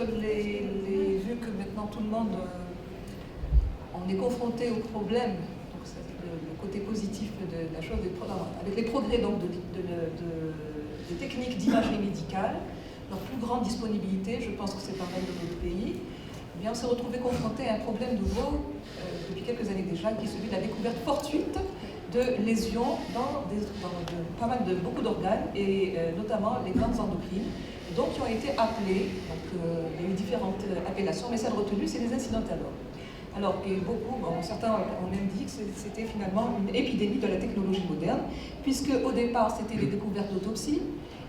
vu que maintenant tout le monde on est confronté au problème, donc c'est le côté positif de la chose, avec les progrès donc, des techniques d'imagerie médicale, leur plus grande disponibilité, je pense que c'est pareil dans notre pays, eh bien, on s'est retrouvé confronté à un problème nouveau depuis quelques années déjà, qui est celui de la découverte fortuite de lésions dans beaucoup d'organes, et notamment les glandes endocrines, donc qui ont été appelées, donc il y a eu différentes appellations, mais celle retenue, c'est les incidentalomes. Alors, et certains ont même dit que c'était finalement une épidémie de la technologie moderne, puisque au départ c'était les découvertes d'autopsie,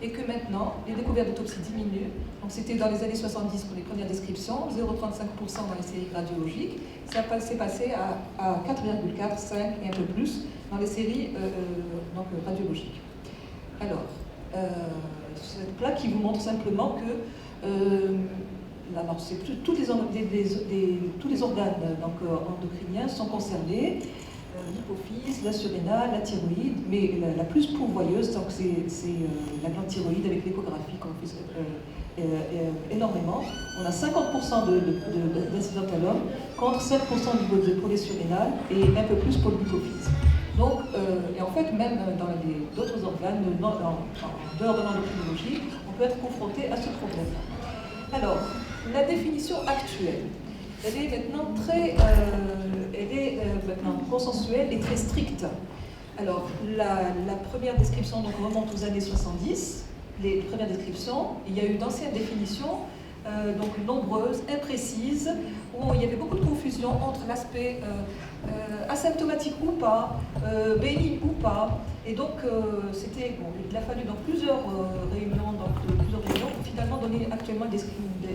et que maintenant les découvertes d'autopsie diminuent. Donc c'était dans les années 70 pour les premières descriptions, 0,35% dans les séries radiologiques, ça s'est passé à 4,4, 5 et un peu plus dans les séries radiologiques. Alors, cette plaque qui vous montre simplement que alors, tous les organes endocriniens sont concernés, l'hypophyse, la surrénale, la thyroïde, mais la plus pourvoyeuse, donc c'est la glande thyroïde avec l'échographie qu'on fait énormément. On a 50% d'incidentalomes contre 5% au niveau pour les surrénales et un peu plus pour l'hypophyse. Donc, et en fait, même dans d'autres organes, en dehors de l'endocrinologie, on peut être confronté à ce problème. Alors, la définition actuelle, elle est maintenant maintenant consensuelle et très stricte. Alors, la première description donc, remonte aux années 70. Les premières descriptions, il y a eu d'anciennes définitions, donc nombreuses, imprécises, où il y avait beaucoup de confusion entre l'aspect asymptomatique ou pas, bénigne ou pas. Et donc, il a fallu dans plusieurs réunions, pour finalement donner actuellement des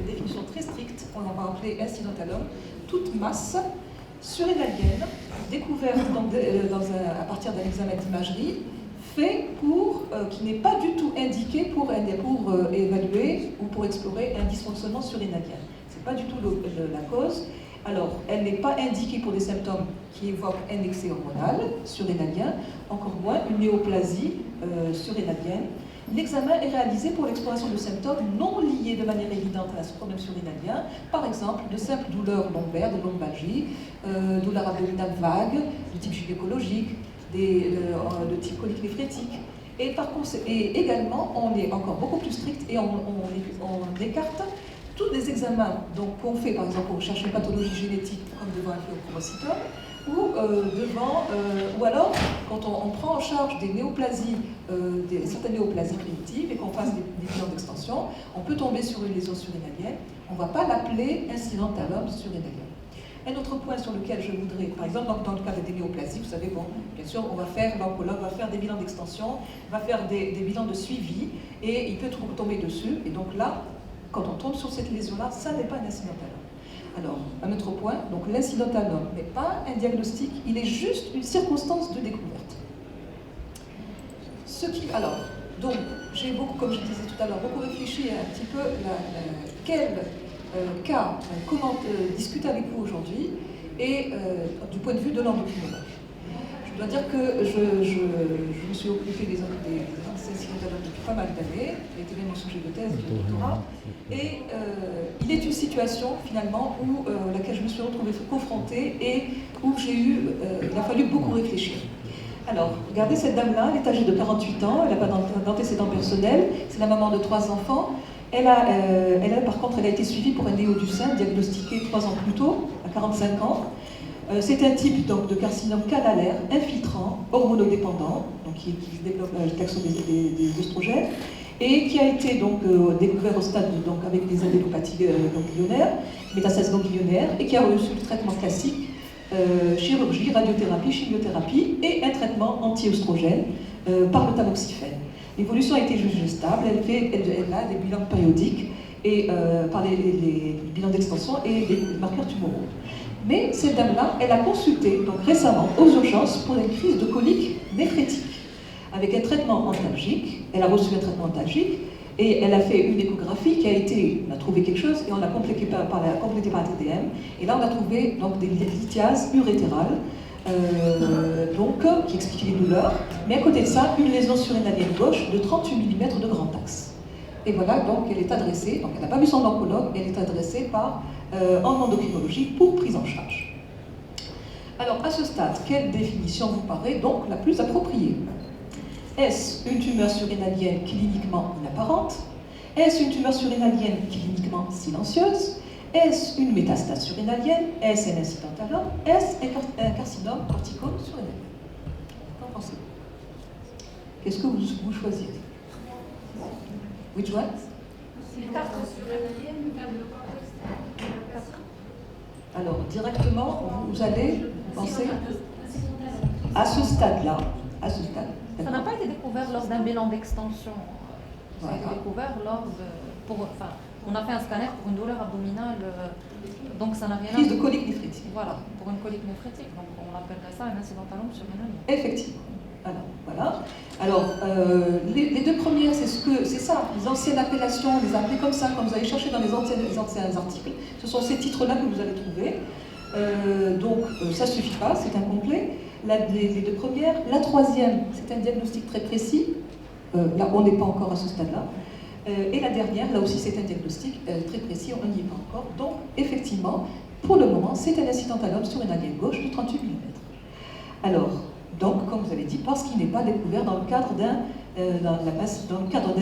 définitions très strictes, on en va appeler incidentalome, toute masse surrénalienne, découverte à partir d'un examen d'imagerie, fait qui n'est pas du tout indiqué pour évaluer ou pour explorer un dysfonctionnement surrénalien. Ce n'est pas du tout la cause. Alors, elle n'est pas indiquée pour des symptômes qui évoquent un excès hormonal surrénalien, encore moins une néoplasie surrénalienne. L'examen est réalisé pour l'exploration de symptômes non liés de manière évidente à ce problème surrénalien, par exemple de simples douleurs lombaires, de lombalgie, douleurs abdominales vagues, de type gynécologique, de type colique néphrétique. Et également, on est encore beaucoup plus strict et on écarte tous les examens qu'on fait, par exemple, pour chercher une pathologie génétique comme devant un phéochromocytome, ou alors quand on prend en charge des néoplasies, certaines néoplasies primitives et qu'on fasse des bilans d'extension, on peut tomber sur une lésion surrénalienne. On ne va pas l'appeler incidentalome surrénalien. Un autre point sur lequel je voudrais, par exemple, dans le cas des néoplasies, vous savez, bien sûr, l'oncologue va faire des bilans d'extension, va faire des bilans de suivi, et il peut tomber dessus. Et donc là, quand on tombe sur cette lésion-là, ça n'est pas un incidentalome. Alors, un autre point, donc l'incidentalome n'est pas un diagnostic, il est juste une circonstance de découverte. Donc, j'ai beaucoup, comme je disais tout à l'heure, beaucoup réfléchi à un petit peu comment discuter avec vous aujourd'hui, et du point de vue de l'endocrinologue. Je dois dire que je me suis occupée des incidentalomes depuis pas mal d'années, j'ai été même mon sujet de thèse, de doctorat, et il est une situation finalement à laquelle je me suis retrouvée confrontée et où il a fallu beaucoup réfléchir. Alors, regardez cette dame-là, elle est âgée de 48 ans, elle n'a pas d'antécédent personnel, c'est la maman de 3 enfants. Par contre, elle a été suivie pour un néo du sein, diagnostiqué 3 ans plus tôt, à 45 ans. C'est un type donc, de carcinome canalaire, infiltrant, hormonodépendant, donc qui développe l'action des oestrogènes, et qui a été donc découvert au stade avec des adénopathies ganglionnaires, métastases ganglionnaires, et qui a reçu le traitement classique, chirurgie, radiothérapie, chimiothérapie, et un traitement anti-œstrogène par le tamoxifène. L'évolution a été jugée stable, elle a des bilans périodiques et, par les bilans d'extension et des marqueurs tumoraux. Mais cette dame-là, elle a consulté donc, récemment aux urgences pour une crise de colique néphrétique, avec un traitement antalgique. Elle a reçu un traitement antalgique et elle a fait une échographie on a trouvé quelque chose et on l'a complété par un TDM. Et là, on a trouvé donc, des lithiases urétérales, qui expliquent les douleurs, mais à côté de ça, une lésion surrénalienne gauche de 38 mm de grand axe. Et voilà, donc elle est adressée, donc elle n'a pas vu son oncologue, elle est adressée en endocrinologie pour prise en charge. Alors à ce stade, quelle définition vous paraît donc la plus appropriée? Est-ce une tumeur surrénalienne cliniquement inapparente? Est-ce une tumeur surrénalienne cliniquement silencieuse? Est-ce une métastase surrénalienne? Est-ce un incident à l'homme? Est-ce un carcinome cortico-surrénalien? Qu'en pensez-vous? Qu'est-ce que vous choisissez? Which one? Alors, directement, vous allez penser à ce stade-là, à ce stade. Ça n'a pas été découvert lors d'un bilan d'extension. Ça a été Voilà. découvert lors de... on a fait un scanner pour une douleur abdominale, donc ça n'a rien à Crise de colique néphrétique. Voilà, pour une colique néphrétique. Donc on appellerait ça un incident à l'ombre surrénalien. Effectivement. Alors, voilà. Alors, les deux premières, c'est ça. Les anciennes appellations, les appelées comme ça, quand vous allez chercher dans les anciens articles, ce sont ces titres-là que vous allez trouver. Donc, ça ne suffit pas, c'est incomplet. Les deux premières. La troisième, c'est un diagnostic très précis. Là, on n'est pas encore à ce stade-là. Et la dernière, là aussi, c'est un diagnostic très précis, on n'y est pas encore. Donc, effectivement, pour le moment, c'est un incident à l'homme surrénalien gauche de 38 mm. Alors, donc, comme vous avez dit, parce qu'il n'est pas découvert dans le cadre d'un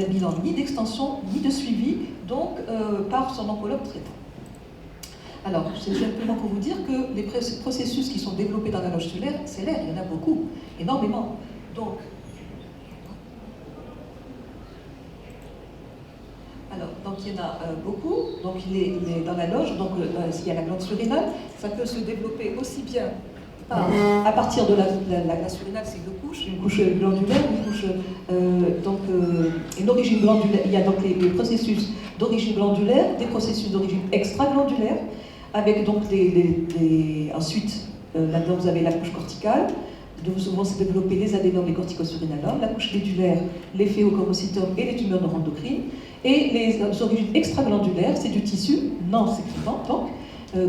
bilan ni d'extension ni de suivi, donc par son oncologue traitant. Alors, c'est simplement pour vous dire que les processus qui sont développés dans la loge stellaire, c'est l'air, il y en a beaucoup, énormément. Donc, il y en a beaucoup. Donc, il est dans la loge. Donc, il y a la glande surrénale. Ça peut se développer aussi bien à partir de la surrénale, c'est deux couches, une couche glandulaire, une couche une origine glandulaire. Il y a donc les processus d'origine glandulaire, des processus d'origine extraglandulaire, avec donc ensuite là-dedans vous avez la couche corticale, d'où vont se développer les adénomes, les corticosurrénalomes, la couche médulaire, les phéochromocytomes et les tumeurs neuroendocrines, et les origines extraglandulaires, c'est du tissu non sécrétant, donc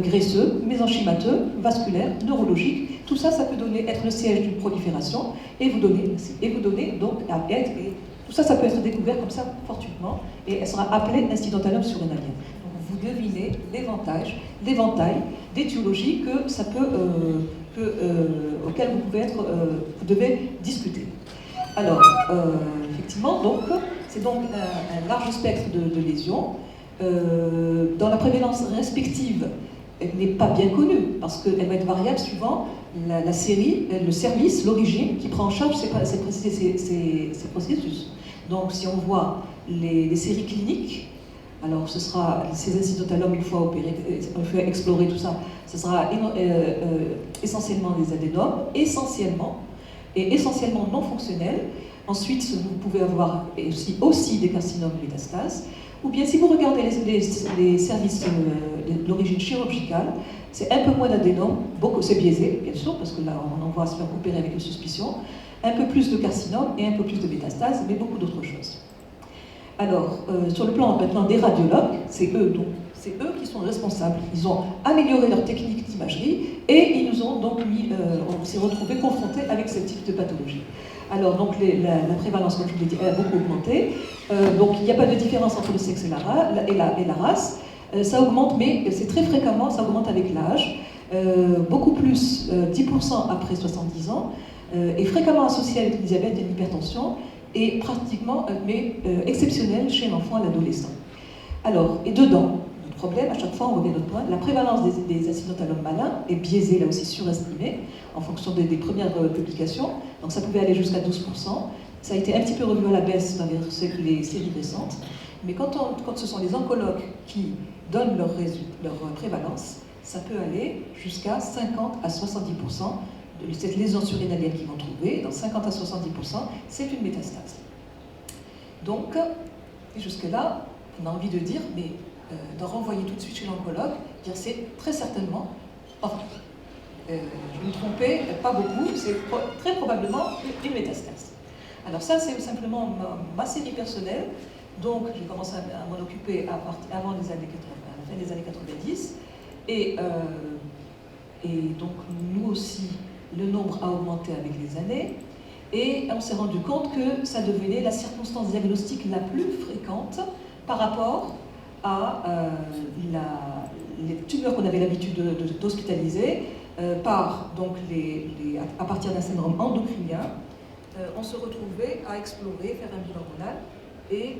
graisseux, mésenchymateux, vasculaire, neurologique. Tout ça, ça peut être le siège d'une prolifération et vous donner donc tout ça, ça peut être découvert comme ça fortuitement et elle sera appelée incidentalium surrénalien. Donc vous devinez l'éventail d'étiologies que ça peut, auxquelles vous devez discuter. Alors, effectivement, donc, c'est donc un large spectre de lésions. Dans la prévalence respective, elle n'est pas bien connue, parce qu'elle va être variable suivant la série, le service, l'origine, qui prend en charge ces processus. Donc si on voit les séries cliniques, alors ce sera ces incidentalomes, une fois opérés, une fois exploré tout ça, ce sera essentiellement des adénomes, essentiellement non fonctionnels. Ensuite, vous pouvez avoir aussi des carcinomes de métastase. Ou bien si vous regardez les services de l'origine chirurgicale, c'est un peu moins d'adénomes, c'est biaisé bien sûr, parce que là on en voit se faire opérer avec une suspicion, un peu plus de carcinomes et un peu plus de métastases, mais beaucoup d'autres choses. Alors, sur le plan maintenant des radiologues, c'est eux qui sont responsables. Ils ont amélioré leur technique d'imagerie et ils nous ont donc on s'est retrouvés confrontés avec ce type de pathologie. Alors, donc, la prévalence, comme je vous l'ai dit, elle a beaucoup augmenté. Donc, il n'y a pas de différence entre le sexe et la race. Ça augmente, mais c'est très fréquemment, ça augmente avec l'âge. Beaucoup plus, 10% après 70 ans, et fréquemment associé avec le diabète et l'hypertension, et pratiquement, mais exceptionnel chez l'enfant et l'adolescent. Alors, et dedans, notre problème, à chaque fois, on revient à notre point, la prévalence des incidentalomes malins est biaisée, là aussi surestimée, en fonction des premières publications. Donc ça pouvait aller jusqu'à 12%. Ça a été un petit peu revu à la baisse dans les séries récentes. Mais quand ce sont les oncologues qui donnent leur prévalence, ça peut aller jusqu'à 50 à 70% de cette lésion surrénalienne qu'ils vont trouver. Dans 50 à 70%, c'est une métastase. Donc, et jusque-là, on a envie de dire, mais de renvoyer tout de suite chez l'oncologue, dire c'est très certainement, enfin, je me trompais, pas beaucoup, c'est très probablement une métastase. Alors ça, c'est simplement ma série personnelle. Donc, j'ai commencé à m'en occuper avant les années 80, à la fin des années 90. Et donc, nous aussi, le nombre a augmenté avec les années. Et on s'est rendu compte que ça devenait la circonstance diagnostique la plus fréquente par rapport à les tumeurs qu'on avait l'habitude d'hospitaliser à partir d'un syndrome endocrinien. On se retrouvait à explorer, faire un bilan hormonal et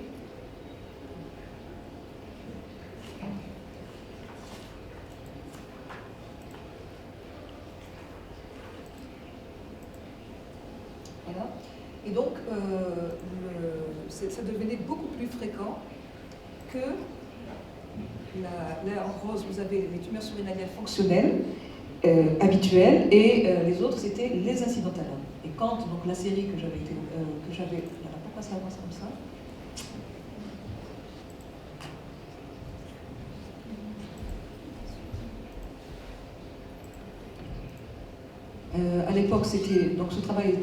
voilà. Et donc, ça devenait beaucoup plus fréquent que là en rose, vous avez les tumeurs surrénaliennes fonctionnelles, habituelles, et les autres, c'était les incidentalomes. Et quand donc, la série que j'avais, pourquoi ça avance comme ça ? À l'époque, donc ce travail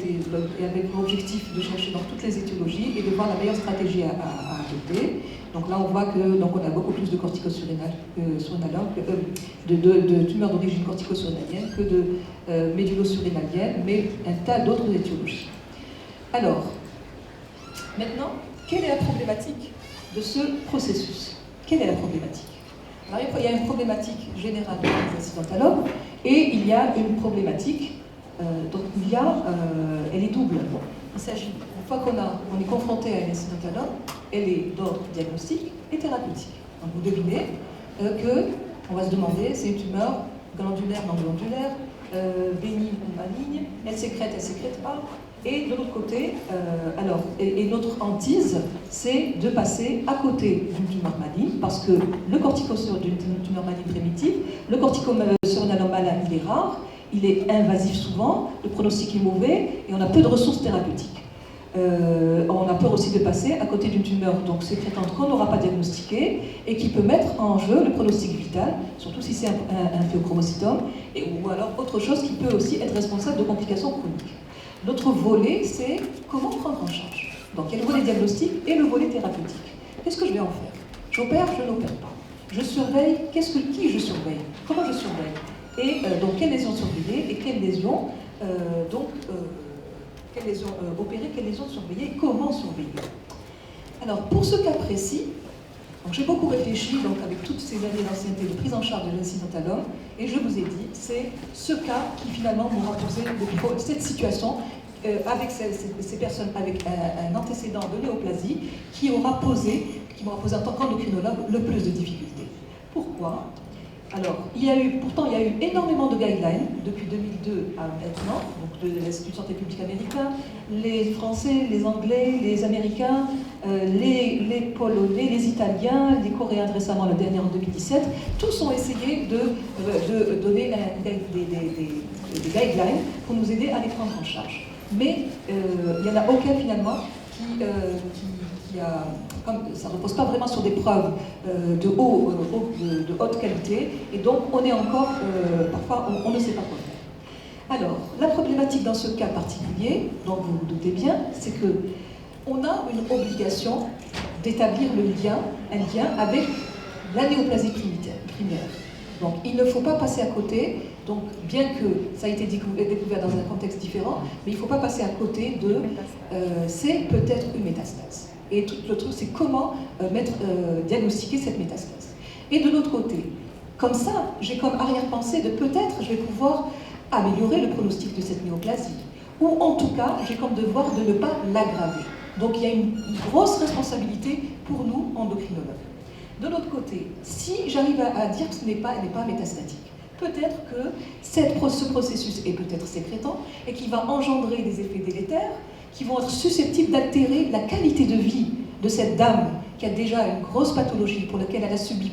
avait pour objectif de chercher dans toutes les étiologies et de voir la meilleure stratégie à adopter. Donc là, on voit que on a beaucoup plus de corticosurrénalomes, de tumeurs d'origine corticosurrénalienne que de médulosurrénalienne, mais un tas d'autres étiologies. Alors, maintenant, quelle est la problématique de ce processus? Quelle est la problématique? Alors, il y a une problématique générale des incidentalomes et il y a une problématique, elle est double. Il s'agit, une fois qu'on est confronté à une incidentalome, elle est d'ordre diagnostique et thérapeutique. Donc vous devinez qu'on va se demander, c'est une tumeur glandulaire, non glandulaire, bénigne ou maligne, elle sécrète pas. Et de l'autre côté, notre hantise, c'est de passer à côté d'une tumeur maligne, parce que le corticosurrénalome d'une tumeur maligne primitive, le corticosurrénalome malin, il est rare, il est invasif souvent, le pronostic est mauvais, et on a peu de ressources thérapeutiques. On a peur aussi de passer à côté d'une tumeur donc sécrétante qu'on n'aura pas diagnostiquée et qui peut mettre en jeu le pronostic vital, surtout si c'est un phéochromocytome, ou alors autre chose qui peut aussi être responsable de complications chroniques. L'autre volet, c'est comment prendre en charge. Donc il y a le volet diagnostique et le volet thérapeutique. Qu'est-ce que je vais en faire? J'opère, je n'opère pas. Je surveille, qui je surveille? Comment je surveille? Et donc quelles lésions surveiller et quelles lésions opérer, quelles lésions surveiller et comment surveiller. Alors pour ce cas précis, j'ai beaucoup réfléchi avec toutes ces années d'ancienneté de prise en charge de l'incidentalome et je vous ai dit, c'est ce cas qui finalement m'aura posé cette situation avec ces personnes avec un antécédent de néoplasie qui m'aura posé en tant qu'endocrinologue le plus de difficultés. Pourquoi? Alors, pourtant, il y a eu énormément de guidelines depuis 2002 à maintenant, donc de l'Institut de santé publique américain, les Français, les Anglais, les Américains, les Polonais, les Italiens, les Coréens récemment, la dernière en 2017, tous ont essayé de donner des guidelines pour nous aider à les prendre en charge. Mais il n'y en a aucun finalement ça ne repose pas vraiment sur des preuves de haute qualité, et donc on est encore, parfois on ne sait pas quoi faire. Alors, la problématique dans ce cas particulier, dont vous vous doutez bien, c'est qu'on a une obligation d'établir un lien avec la néoplasie primaire. Donc il ne faut pas passer à côté, donc bien que ça a été découvert dans un contexte différent, mais il ne faut pas passer à côté c'est peut-être une métastase. Et tout le truc, c'est comment diagnostiquer cette métastase. Et de l'autre côté, comme ça, j'ai comme arrière-pensée de peut-être je vais pouvoir améliorer le pronostic de cette néoplasie. Ou en tout cas, j'ai comme devoir de ne pas l'aggraver. Donc il y a une grosse responsabilité pour nous, endocrinologues. De l'autre côté, si j'arrive à dire que elle n'est pas métastatique, peut-être que ce processus est peut-être sécrétant et qui va engendrer des effets délétères qui vont être susceptibles d'altérer la qualité de vie de cette dame qui a déjà une grosse pathologie pour laquelle elle a subi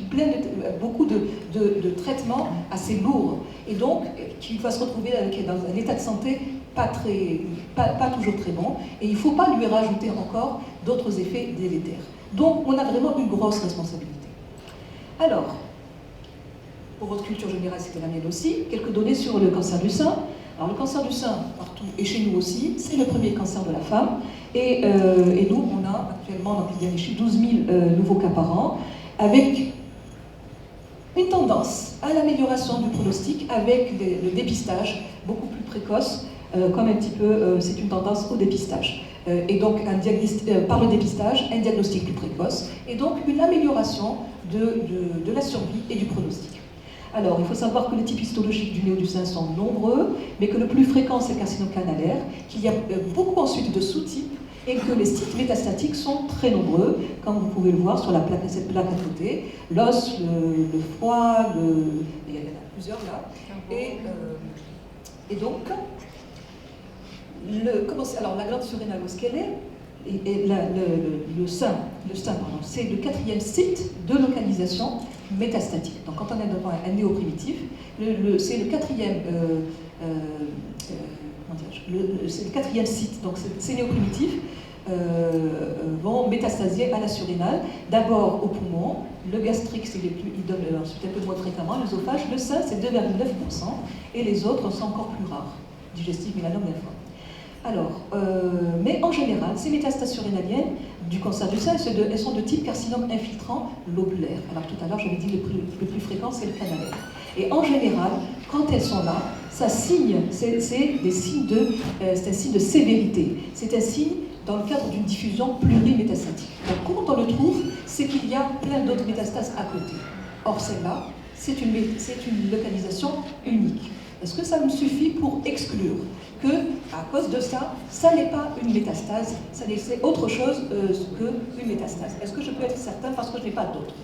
beaucoup de traitements assez lourds et donc qui va se retrouver dans un état de santé pas toujours très bon, et il ne faut pas lui rajouter encore d'autres effets délétères. Donc on a vraiment une grosse responsabilité. Alors, pour votre culture générale, c'était la mienne aussi, quelques données sur le cancer du sein. Alors le cancer du sein, partout, et chez nous aussi, c'est le premier cancer de la femme. Et nous, on a actuellement, dans les derniers chiffres, 12 000 nouveaux cas par an, avec une tendance à l'amélioration du pronostic, avec le dépistage beaucoup plus précoce, comme un petit peu, c'est une tendance au dépistage. Et donc, par le dépistage, un diagnostic plus précoce, et donc une amélioration de la survie et du pronostic. Alors, il faut savoir que les types histologiques du nez ou du sein sont nombreux, mais que le plus fréquent, c'est le carcinome canalaire, qu'il y a beaucoup ensuite de sous-types, et que les sites métastatiques sont très nombreux, comme vous pouvez le voir sur cette plaque à côté. L'os, le foie, il y en a plusieurs là. Et donc, alors la glande surrénale, où est-ce qu'elle est? Et le sein, c'est le 4e site de localisation métastatique. Donc quand on est devant un néoprimitif, c'est le 4e c'est le 4e site. Donc ces néoprimitifs vont métastasier à la surrénale, d'abord au poumon, le gastrique il donne ensuite un peu moins fréquemment, l'œsophage, le sein c'est 2,9% et les autres sont encore plus rares, digestif, mélanome, lymphome. Alors, mais en général, ces métastases surrénaliennes du cancer du sein, elles sont de type carcinome infiltrant lobulaire. Alors tout à l'heure, j'avais dit le plus fréquent, c'est le canalaire. Et en général, quand elles sont là, ça signe, c'est un signe de sévérité. C'est un signe dans le cadre d'une diffusion plurimétastatique. Donc comment on le trouve, c'est qu'il y a plein d'autres métastases à côté. Or celle-là, c'est une localisation unique. Est-ce que ça me suffit pour exclure que, à cause de ça, ça n'est pas une métastase, c'est autre chose qu'une métastase? Est-ce que je peux être certain parce que je n'ai pas d'autres?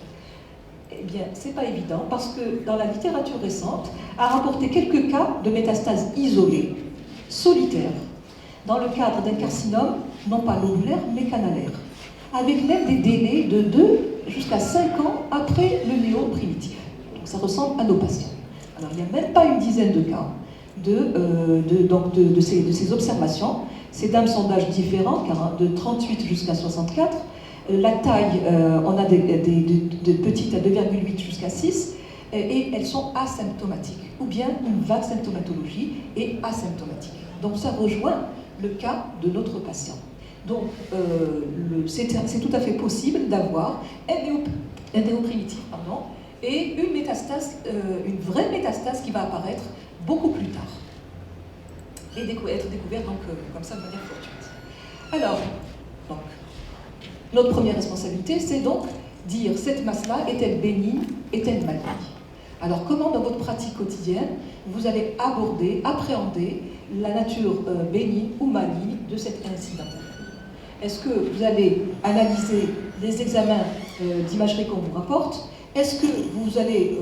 Eh bien, c'est pas évident, parce que dans la littérature récente, a rapporté quelques cas de métastases isolées, solitaires, dans le cadre d'un carcinome, non pas lobulaire, mais canalaire, avec même des délais de 2 jusqu'à 5 ans après le néo-primitif. Donc ça ressemble à nos patients. Alors, il n'y a même pas une dizaine de cas de ces observations. Ces dames sont d'âge différents, car de 38 jusqu'à 64. La taille, on a de petites à 2,8 jusqu'à 6, et elles sont asymptomatiques, ou bien une vague symptomatologie est asymptomatique. Donc ça rejoint le cas de notre patient. Donc c'est tout à fait possible d'avoir un néoprimitif, et une métastase, une vraie métastase qui va apparaître beaucoup plus tard et être découverte donc, comme ça de manière fortuite. Alors, donc, notre première responsabilité, c'est donc dire cette masse-là est-elle bénigne, est-elle maligne? Alors comment dans votre pratique quotidienne vous allez appréhender la nature bénigne ou maligne de cet incident? Est-ce que vous allez analyser les examens d'imagerie qu'on vous rapporte? Est-ce que vous allez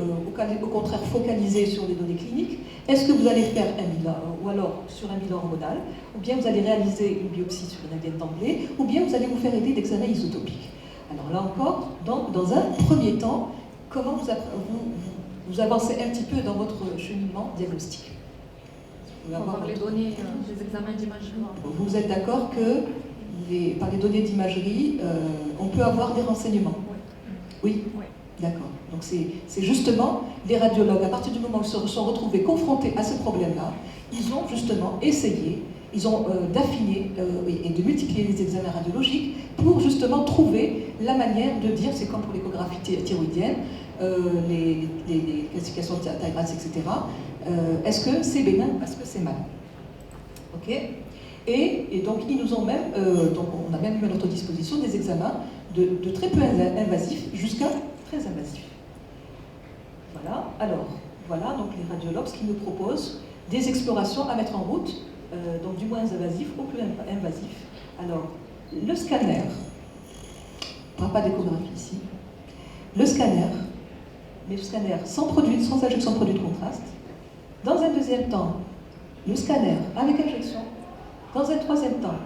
au contraire focaliser sur les données cliniques? Est-ce que vous allez faire un bilan, ou alors sur un bilan hormonal? Ou bien vous allez réaliser une biopsie sur une ADN d'emblée? Ou bien vous allez vous faire aider d'examens isotopiques? Alors là encore, dans un premier temps, comment vous avancez un petit peu dans votre cheminement diagnostique? On va voir les données des examens d'imagerie. Vous êtes d'accord que par les données d'imagerie, on peut avoir des renseignements? Oui. Oui. D'accord. Donc c'est justement les radiologues, à partir du moment où ils se sont retrouvés confrontés à ce problème-là, ils ont justement essayé, d'affiner et de multiplier les examens radiologiques pour justement trouver la manière de dire, c'est comme pour l'échographie thyroïdienne, les classifications de taille grasse, etc. Est-ce que c'est bénin? Est-ce que c'est mal? Ok. Et donc ils nous ont même, donc on a même eu à notre disposition des examens de très peu invasifs jusqu'à très invasif. Voilà, alors, voilà donc les radiologues qui nous proposent des explorations à mettre en route, donc du moins invasif au plus invasif. Alors, le scanner, on n'a pas d'échographie ici, le scanner, mais le scanner sans injection de produit de contraste. Dans un deuxième temps, le scanner avec injection. Dans un troisième temps,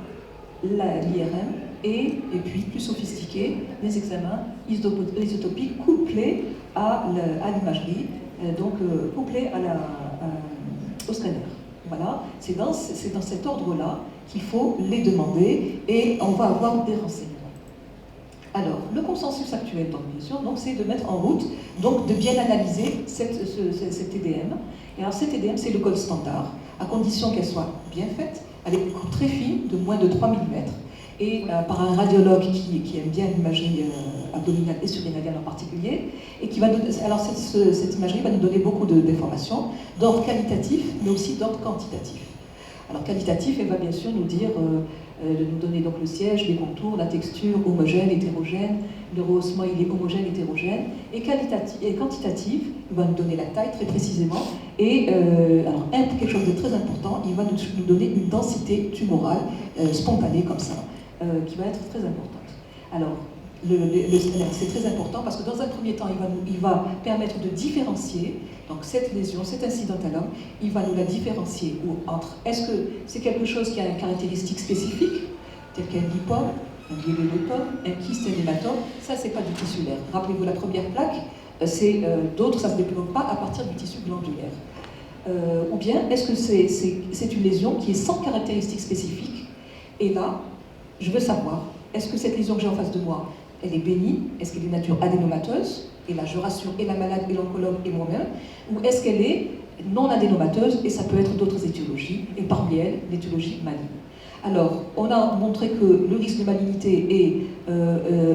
l'IRM. Et puis, plus sophistiqué, les examens isotopiques couplés à l'imagerie, donc couplés au scanner. Voilà, c'est dans cet ordre-là qu'il faut les demander et on va avoir des renseignements. Alors, le consensus actuel, donc, bien sûr, c'est de mettre en route, donc de bien analyser cette TDM. Et alors, cette TDM, c'est le gold standard, à condition qu'elle soit bien faite, avec une coupe très fine, de moins de 3 mm, et par un radiologue qui aime bien l'imagerie abdominale et surrénalienne en particulier, et qui va nous, alors cette imagerie va nous donner beaucoup d'informations, d'ordre qualitatif, mais aussi d'ordre quantitatif. Alors qualitatif, elle va bien sûr nous dire, de nous donner donc le siège, les contours, la texture, homogène, hétérogène, le rehaussement il est homogène, hétérogène, et quantitatif, il va nous donner la taille très précisément, et alors quelque chose de très important, il va nous donner une densité tumorale spontanée comme ça, qui va être très importante. Alors, c'est très important parce que dans un premier temps, il va permettre de différencier donc cette lésion, cet incidentalum, il va nous la différencier entre est-ce que c'est quelque chose qui a une caractéristique spécifique, tel qu'un lipome, un myélolipome, un kyste, un hématome, ça c'est pas du tissulaire. Rappelez-vous la première plaque, d'autres ça ne se développe pas à partir du tissu glandulaire. Ou bien est-ce que c'est une lésion qui est sans caractéristique spécifique, et là, je veux savoir, est-ce que cette lésion que j'ai en face de moi, elle est bénigne, est-ce qu'elle est de nature adénomateuse, et là je rassure et la malade et l'oncologue et moi-même, ou est-ce qu'elle est non adénomateuse, et ça peut être d'autres étiologies, et parmi elles, l'étiologie maligne. Alors, on a montré que le risque de malignité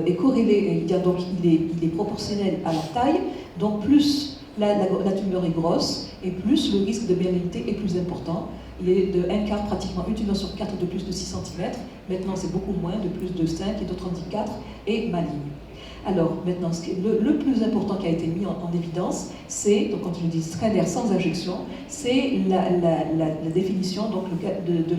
est corrélé, donc il est proportionnel à la taille, donc plus la tumeur est grosse, et plus le risque de malignité est plus important. Il est de 1 quart, pratiquement une tumeur sur 4 de plus de 6 cm. Maintenant, c'est beaucoup moins, de plus de 5 et d'autres indicateurs, et maligne. Alors, maintenant, le plus important qui a été mis en évidence, c'est, donc quand je dis scanner sans injection, c'est la définition donc, de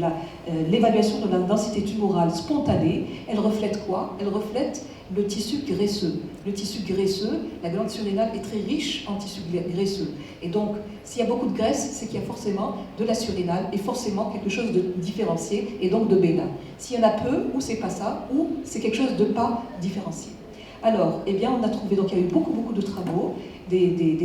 l'évaluation de la densité tumorale spontanée. Elle reflète quoi? Elle reflète le tissu graisseux. Le tissu graisseux, la glande surrénale est très riche en tissu graisseux. Et donc, s'il y a beaucoup de graisse, c'est qu'il y a forcément de la surrénale et forcément quelque chose de différencié et donc de bénin. S'il y en a peu, ou c'est pas ça, ou c'est quelque chose de pas différencié. Alors, eh bien, on a trouvé, donc il y a eu beaucoup de travaux, des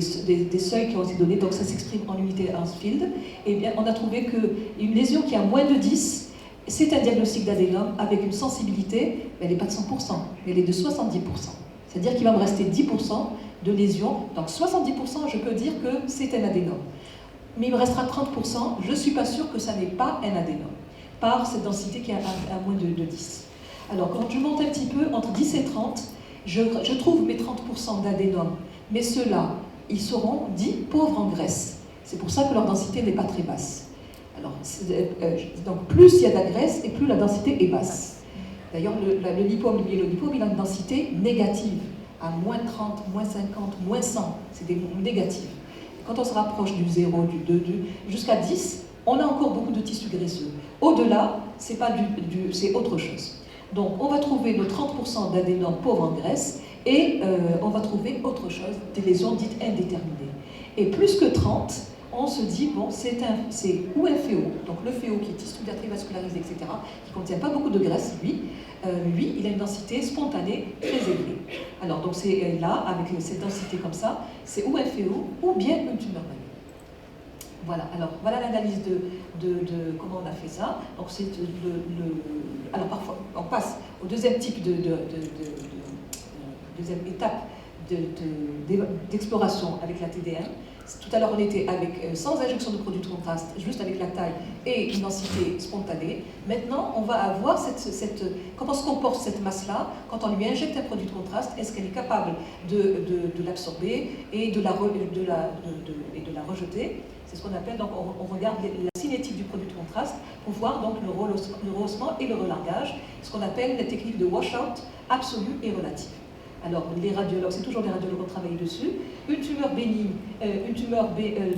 seuils qui ont été donnés, donc ça s'exprime en unité Hounsfield. Eh bien, on a trouvé qu'une lésion qui a moins de 10, c'est un diagnostic d'adénome avec une sensibilité, elle n'est pas de 100%, mais elle est de 70%. C'est-à-dire qu'il va me rester 10% de lésions, donc 70%, je peux dire que c'est un adénome. Mais il me restera 30%, je ne suis pas sûre que ça n'est pas un adénome, par cette densité qui est à moins de 10. Alors, quand je monte un petit peu, entre 10 et 30, je trouve mes 30% d'adénome, mais ceux-là, ils seront dits pauvres en graisse. C'est pour ça que leur densité n'est pas très basse. Alors, donc plus il y a de la graisse et plus la densité est basse. D'ailleurs, le lipome, le myélolipome, il a une densité négative, à moins 30, moins 50, moins 100. C'est des nombres négatifs. Quand on se rapproche du 0, du 2, jusqu'à 10, on a encore beaucoup de tissus graisseux. Au-delà, c'est autre chose. Donc, on va trouver nos 30% d'adénome pauvres en graisse et on va trouver autre chose, des lésions dites indéterminées. Et plus que 30, on se dit, bon, c'est ou un FEO, donc le FEO qui est tissu vascularisé, etc., qui ne contient pas beaucoup de graisse, lui, il a une densité spontanée très élevée. Alors, donc c'est là, avec cette densité comme ça, c'est ou un FEO ou bien une tumeur maligne. Voilà, alors voilà l'analyse de comment on a fait ça. Donc c'est alors parfois on passe au deuxième type deuxième étape d'exploration avec la TD1. Tout à l'heure on était sans injection de produit de contraste, juste avec la taille et une densité spontanée. Maintenant on va avoir comment se comporte cette masse-là quand on lui injecte un produit de contraste. Est-ce qu'elle est capable de l'absorber et de la rejeter? C'est ce qu'on appelle, donc on regarde la cinétique du produit de contraste pour voir donc le rehaussement et le relargage, ce qu'on appelle la technique de washout absolu et relatif. Alors les radiologues, c'est toujours les radiologues qui travaillent dessus. Une tumeur bénigne,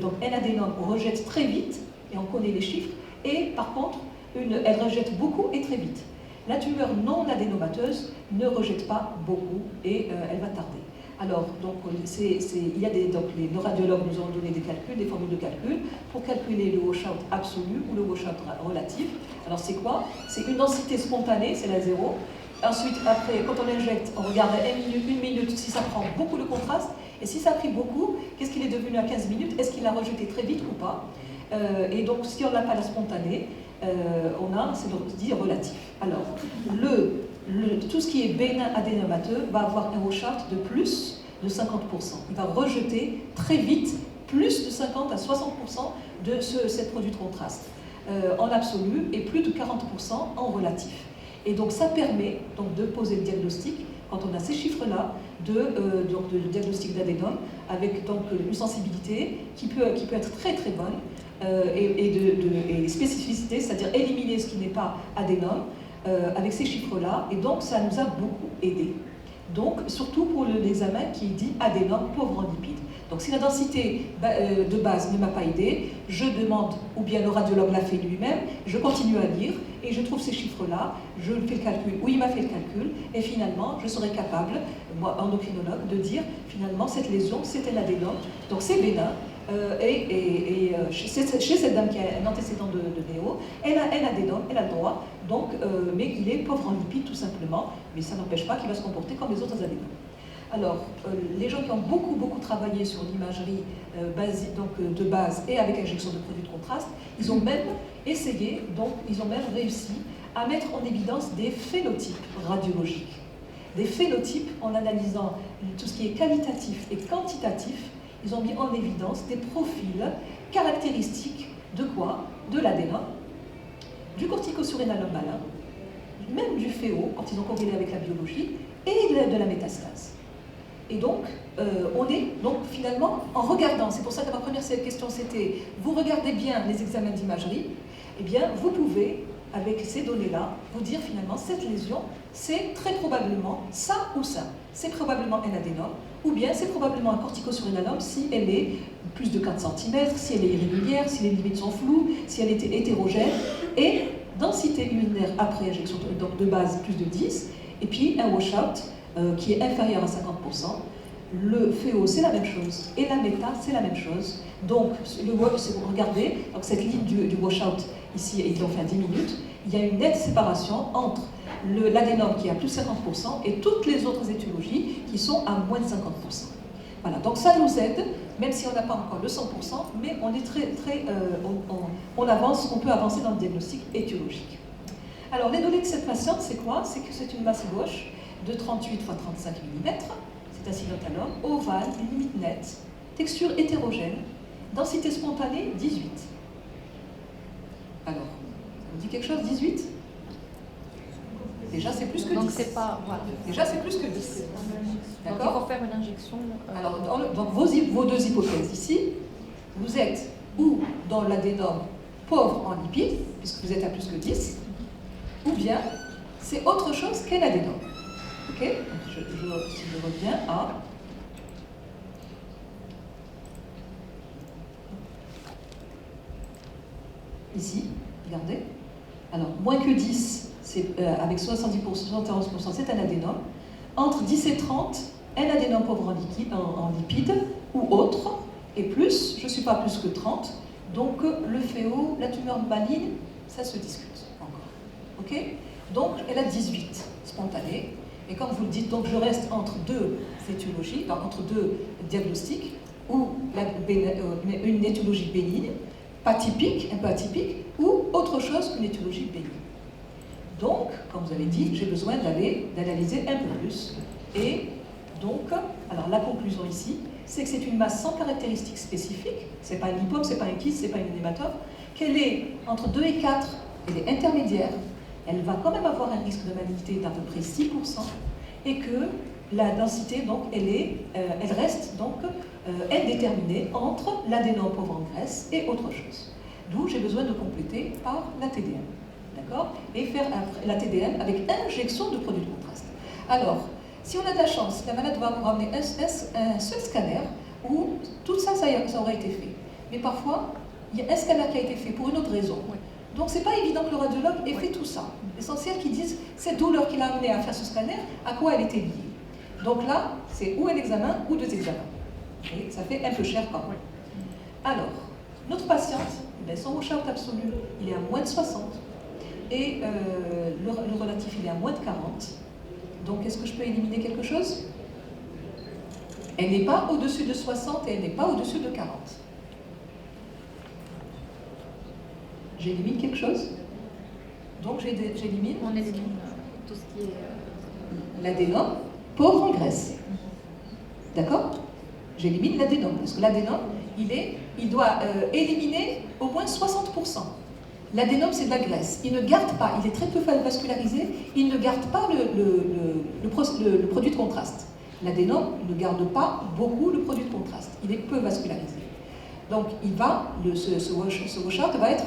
donc un adénome, on rejette très vite, et on connaît les chiffres, et par contre, elle rejette beaucoup et très vite. La tumeur non adénomateuse ne rejette pas beaucoup et elle va tarder. Alors, donc, nos radiologues nous ont donné des calculs, des formules de calcul, pour calculer le washout absolu ou le washout relatif. Alors, c'est quoi? C'est une densité spontanée, c'est la 0. Ensuite, après, quand on injecte, on regarde à 1 minute si ça prend beaucoup le contraste. Et si ça a pris beaucoup, qu'est-ce qu'il est devenu à 15 minutes? Est-ce qu'il l'a rejeté très vite ou pas? Et donc, si on n'a pas la spontanée, c'est donc dit relatif. Alors, tout ce qui est bénin adénomateux va avoir un washout de plus de 50%. Il va rejeter très vite plus de 50 à 60% de cette produit de contraste en absolu et plus de 40% en relatif. Et donc ça permet donc, de poser le diagnostic, quand on a ces chiffres-là, de diagnostic d'adénome, avec donc une sensibilité qui peut être très très bonne, et des spécificités, c'est-à-dire éliminer ce qui n'est pas adénome avec ces chiffres-là, et donc ça nous a beaucoup aidé. Donc, surtout pour l'examen qui dit adénome pauvre en lipides. Donc, si la densité de base ne m'a pas aidé, je demande, ou bien le radiologue l'a fait lui-même, je continue à lire et je trouve ces chiffres-là, je fais le calcul, ou il m'a fait le calcul, et finalement, je serai capable, moi, endocrinologue, de dire finalement cette lésion, c'était l'adénome, donc c'est bénin. Chez cette dame qui a un antécédent de néo, elle a des dents, elle a le droit, donc, mais il est pauvre en lipides tout simplement, mais ça n'empêche pas qu'il va se comporter comme les autres adénomes. Alors, les gens qui ont beaucoup travaillé sur l'imagerie de base et avec injection de produits de contraste, ils ont même essayé, donc ils ont même réussi à mettre en évidence des phénotypes radiologiques. Des phénotypes en analysant tout ce qui est qualitatif et quantitatif. Ils ont mis en évidence des profils caractéristiques de quoi? De l'adénome, du corticosurrénalome malin, même du féo, quand ils ont corrélé avec la biologie, et de la métastase. Et donc, on est donc finalement en regardant, c'est pour ça que ma première question c'était, vous regardez bien les examens d'imagerie, eh bien vous pouvez, avec ces données-là, vous dire finalement cette lésion, c'est très probablement ça ou ça. C'est probablement un adénome, ou bien c'est probablement un corticosurrénalome si elle est plus de 4 cm, si elle est irrégulière, si les limites sont floues, si elle est hétérogène, et densité urinaire après injection donc de base plus de 10, et puis un washout qui est inférieur à 50%. Le féo, c'est la même chose, et la méta, c'est la même chose. Donc, si vous regardez, donc cette ligne du washout, ici, ils l'ont fait à 10 minutes, il y a une nette séparation entre l'adénome qui est à plus de 50% et toutes les autres étiologies qui sont à moins de 50%. Voilà, donc ça nous aide, même si on n'a pas encore le 100%, mais on est on avance, on peut avancer dans le diagnostic étiologique. Alors, les données de cette patiente, c'est quoi? C'est que c'est une masse gauche de 38 x 35 mm, c'est un cianotalome, ovale, limite nette, texture hétérogène, densité spontanée 18. Alors, ça vous dit quelque chose, 18? Déjà, c'est plus que 10. Donc, c'est pas. Voilà. Déjà, c'est plus que 10. Donc, il faut faire une injection. Alors, donc vos deux hypothèses ici, vous êtes ou dans l'adénome pauvre en lipides, puisque vous êtes à plus que 10, ou bien c'est autre chose qu'un adénome. Ok? Donc, si je reviens à. Ici, regardez. Alors, moins que 10, avec 70%, 71%, c'est un adénome. Entre 10 et 30, un adénome pauvre en lipides ou autre, et plus, je ne suis pas plus que 30, donc le féo, la tumeur maligne, ça se discute encore. Ok? Donc, elle a 18 spontanés, et comme vous le dites, donc je reste entre deux étiologies, donc entre deux diagnostics, ou une étiologie bénigne, pas typique, un peu atypique, ou autre chose qu'une étiologie bénigne. Donc, comme vous avez dit, j'ai besoin d'analyser un peu plus. Et donc, alors la conclusion ici, c'est que c'est une masse sans caractéristiques spécifiques, c'est pas un lipome, c'est pas un kyste, c'est pas une hématome, qu'elle est entre 2 et 4, elle est intermédiaire, elle va quand même avoir un risque de malignité d'à peu près 6%, et que la densité, donc, elle reste donc indéterminée entre l'adénome pauvre en graisse et autre chose. D'où j'ai besoin de compléter par la TDM. D'accord? Et faire la TDM avec injection de produits de contraste. Alors, si on a de la chance, la malade va vous ramener un seul scanner où tout ça, ça aurait été fait. Mais parfois, il y a un scanner qui a été fait pour une autre raison. Oui. Donc, c'est pas évident que le radiologue ait fait tout ça. L'essentiel qu'ils disent, cette douleur qui l'a amené à faire ce scanner, à quoi elle était liée. Donc là, c'est ou un examen ou deux examens. Et ça fait un peu cher quand même. Alors, notre patiente, son washout absolu, il est à moins de 60. Et le relatif, il est à moins de 40. Donc, est-ce que je peux éliminer quelque chose? Elle n'est pas au-dessus de 60 et elle n'est pas au-dessus de 40. J'élimine quelque chose? Donc, j'élimine. On élimine tout ce qui est. L'adénome, pauvre en graisse. D'accord? J'élimine l'adénome, parce que l'adénome, il doit éliminer au moins 60%. L'adénome, c'est de la graisse. Il ne garde pas, il est très peu vascularisé, il ne garde pas le produit de contraste. L'adénome ne garde pas beaucoup le produit de contraste, il est peu vascularisé. Donc ce washout va être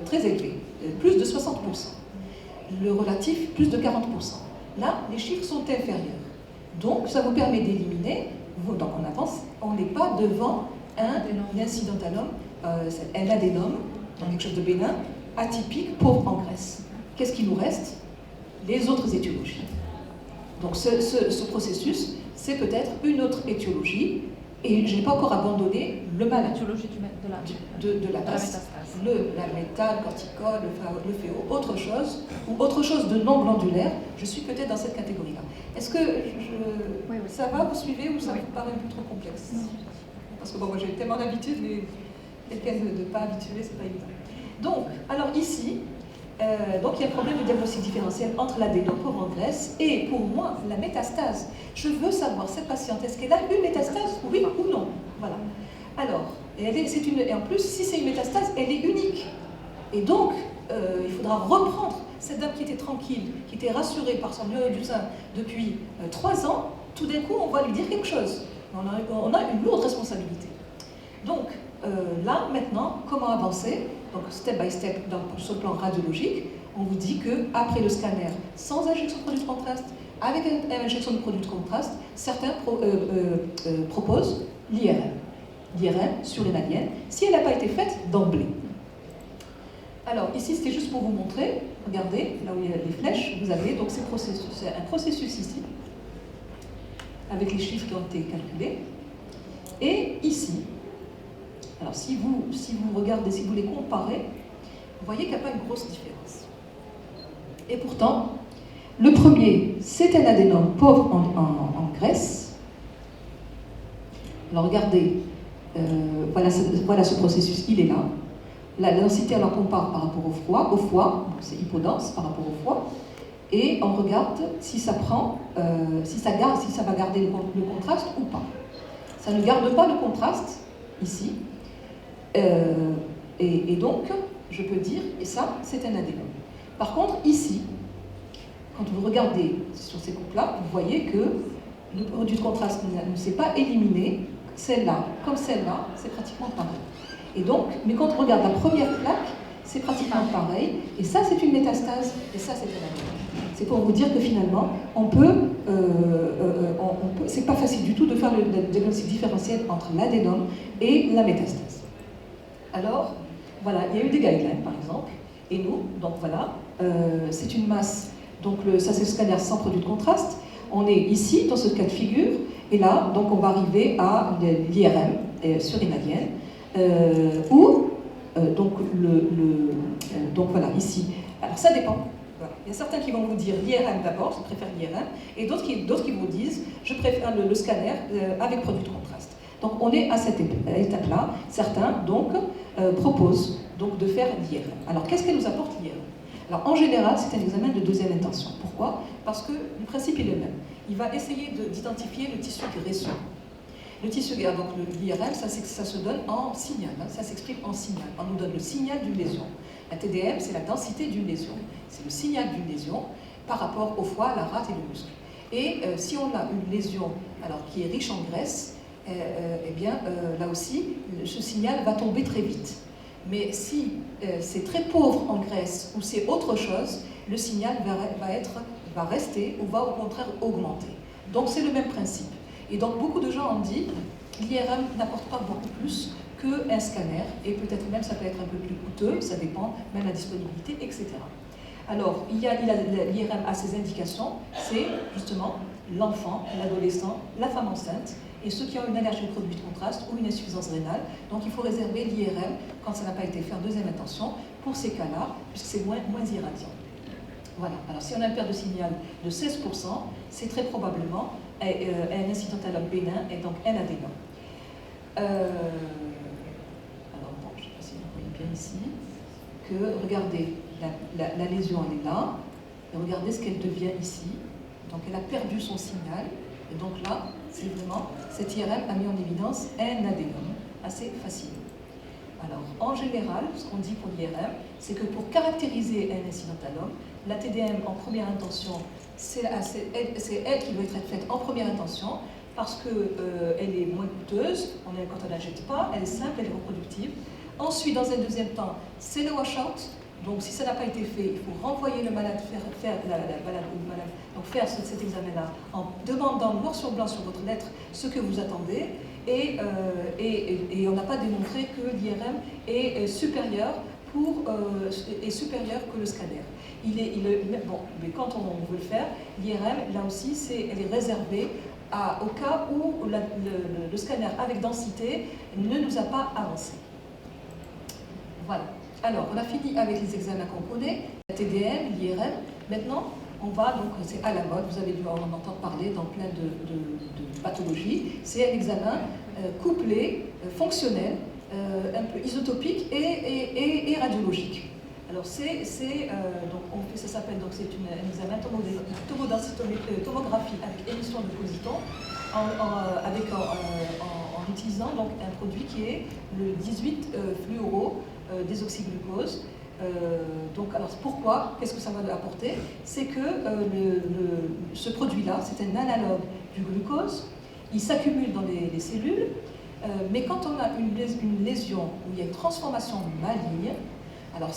très élevé, plus de 60%. Le relatif, plus de 40%. Là, les chiffres sont inférieurs. Donc, ça vous permet d'éliminer, donc on avance, on n'est pas devant un incidentalome, un adénome, donc quelque chose de bénin, atypique, pauvre en graisse. Qu'est-ce qui nous reste? Les autres étiologies. Donc ce processus, c'est peut-être une autre étiologie, et je n'ai pas encore abandonné le malade. L'étiologie de la métastase. La métal, corticole, le féo, autre chose, ou autre chose de non glandulaire, je suis peut-être dans cette catégorie-là. Est-ce que oui. Ça va, vous suivez, ou ça vous paraît un peu trop complexe? Parce que bon, moi j'ai tellement d'habitude, mais quelqu'un de pas habitué, c'est pas évident. Donc, alors ici, donc il y a un problème de diagnostic différentiel entre l'adénome pauvre en graisse et, pour moi, la métastase. Je veux savoir, cette patiente, est-ce qu'elle a une métastase, oui ou non? Voilà. Alors, et en plus, si c'est une métastase, elle est unique. Et donc, il faudra reprendre cette dame qui était tranquille, qui était rassurée par son myome du sein depuis 3 ans. Tout d'un coup, on va lui dire quelque chose. On a une lourde responsabilité. Donc, là, maintenant, comment avancer? Donc, step by step, sur le plan radiologique, on vous dit qu'après le scanner, sans injection de produit de contraste, avec une injection de produit de contraste, certains proposent l'IRM surrénalienne, si elle n'a pas été faite d'emblée. Alors, ici, c'était juste pour vous montrer, regardez, là où il y a les flèches, vous avez donc c'est un processus ici, avec les chiffres qui ont été calculés, et ici, alors si vous regardez, si vous les comparez, vous voyez qu'il n'y a pas une grosse différence. Et pourtant, le premier, c'est un adénome pauvre en graisse. Alors regardez, voilà ce processus, il est là. La densité, on la compare par rapport au foie, c'est hypodense par rapport au foie, et on regarde si ça prend, si ça va garder le contraste ou pas. Ça ne garde pas le contraste ici, et donc je peux dire, et ça, c'est un adénome. Par contre, ici, quand vous regardez sur ces coupes-là, vous voyez que le produit de contraste ne s'est pas éliminé. Celle-là, comme celle-là, c'est pratiquement pareil. Et donc, mais quand on regarde la première plaque, c'est pratiquement pareil. Et ça, c'est une métastase, et ça, c'est un adénome. C'est pour vous dire que finalement, c'est pas facile du tout de faire le diagnostic différentiel entre l'adénome et la métastase. Alors, voilà, il y a eu des guidelines, par exemple, et nous, donc voilà, c'est une masse, donc ça c'est le scanner sans produit de contraste. On est ici, dans ce cas de figure, et là, donc on va arriver à l'IRM surrénalienne, donc voilà, ici. Alors ça dépend. Voilà. Il y a certains qui vont vous dire l'IRM d'abord, je préfère l'IRM, et d'autres qui vous disent je préfère le scanner avec produit de contraste. Donc on est à cette étape-là. Certains donc proposent donc de faire l'IRM. Alors qu'est-ce qu'elle nous apporte l'IRM? Alors en général, c'est un examen de deuxième intention. Pourquoi? Parce que le principe est le même. Il va essayer d'identifier le tissu graisseux. Le tissu, donc l'IRM, ça se donne en signal, hein, ça s'exprime en signal. On nous donne le signal d'une lésion. La TDM, c'est la densité d'une lésion. C'est le signal d'une lésion par rapport au foie, la rate et le muscle. Et si on a une lésion alors, qui est riche en graisse, eh bien, là aussi, ce signal va tomber très vite. Mais si c'est très pauvre en graisse ou c'est autre chose, le signal va rester ou va au contraire augmenter. Donc c'est le même principe. Et donc beaucoup de gens ont dit l'IRM n'apporte pas beaucoup plus qu'un scanner, et peut-être même ça peut être un peu plus coûteux, ça dépend même de la disponibilité, etc. Alors, l'IRM a ses indications, c'est justement l'enfant, l'adolescent, la femme enceinte, et ceux qui ont une allergie au produit de contraste ou une insuffisance rénale. Donc il faut réserver l'IRM quand ça n'a pas été fait en deuxième intention pour ces cas-là, puisque c'est moins irradiant. Voilà, alors si on a une perte de signal de 16%, c'est très probablement un incidentalome bénin et donc un adénome. Alors bon, je ne sais pas si vous voyez bien ici, que regardez, la lésion elle est là, et regardez ce qu'elle devient ici. Donc elle a perdu son signal, et donc là, c'est vraiment, cette IRM a mis en évidence un adénome, assez facile. Alors, en général, ce qu'on dit pour l'IRM, c'est que pour caractériser un incidentalome, la TDM en première intention, c'est elle qui doit être faite en première intention, parce qu'elle est moins coûteuse, quand on n'injecte pas, elle est simple, elle est reproductible. Ensuite, dans un deuxième temps, c'est le wash-out. Donc, si ça n'a pas été fait, il faut renvoyer le malade faire cet examen-là en demandant noir sur blanc sur votre lettre ce que vous attendez. Et on n'a pas démontré que l'IRM est supérieur que le scanner. Bon, mais quand on veut le faire, l'IRM, là aussi, elle est réservée au cas où le scanner avec densité ne nous a pas avancé. Voilà. Alors, on a fini avec les examens qu'on connaît, la TDM, l'IRM. Maintenant, on va, donc c'est à la mode, vous avez dû en entendre parler dans plein de pathologies. C'est un examen couplé, fonctionnel, un peu isotopique et radiologique. Alors, donc on fait, ça s'appelle, donc c'est un examen tomographie avec émission de positons en utilisant donc un produit qui est le 18 fluoro désoxyglucose. Alors pourquoi? Qu'est-ce que ça va apporter? C'est que ce produit-là, c'est un analogue du glucose. Il s'accumule dans les cellules, mais quand on a une lésion où il y a une transformation maligne, alors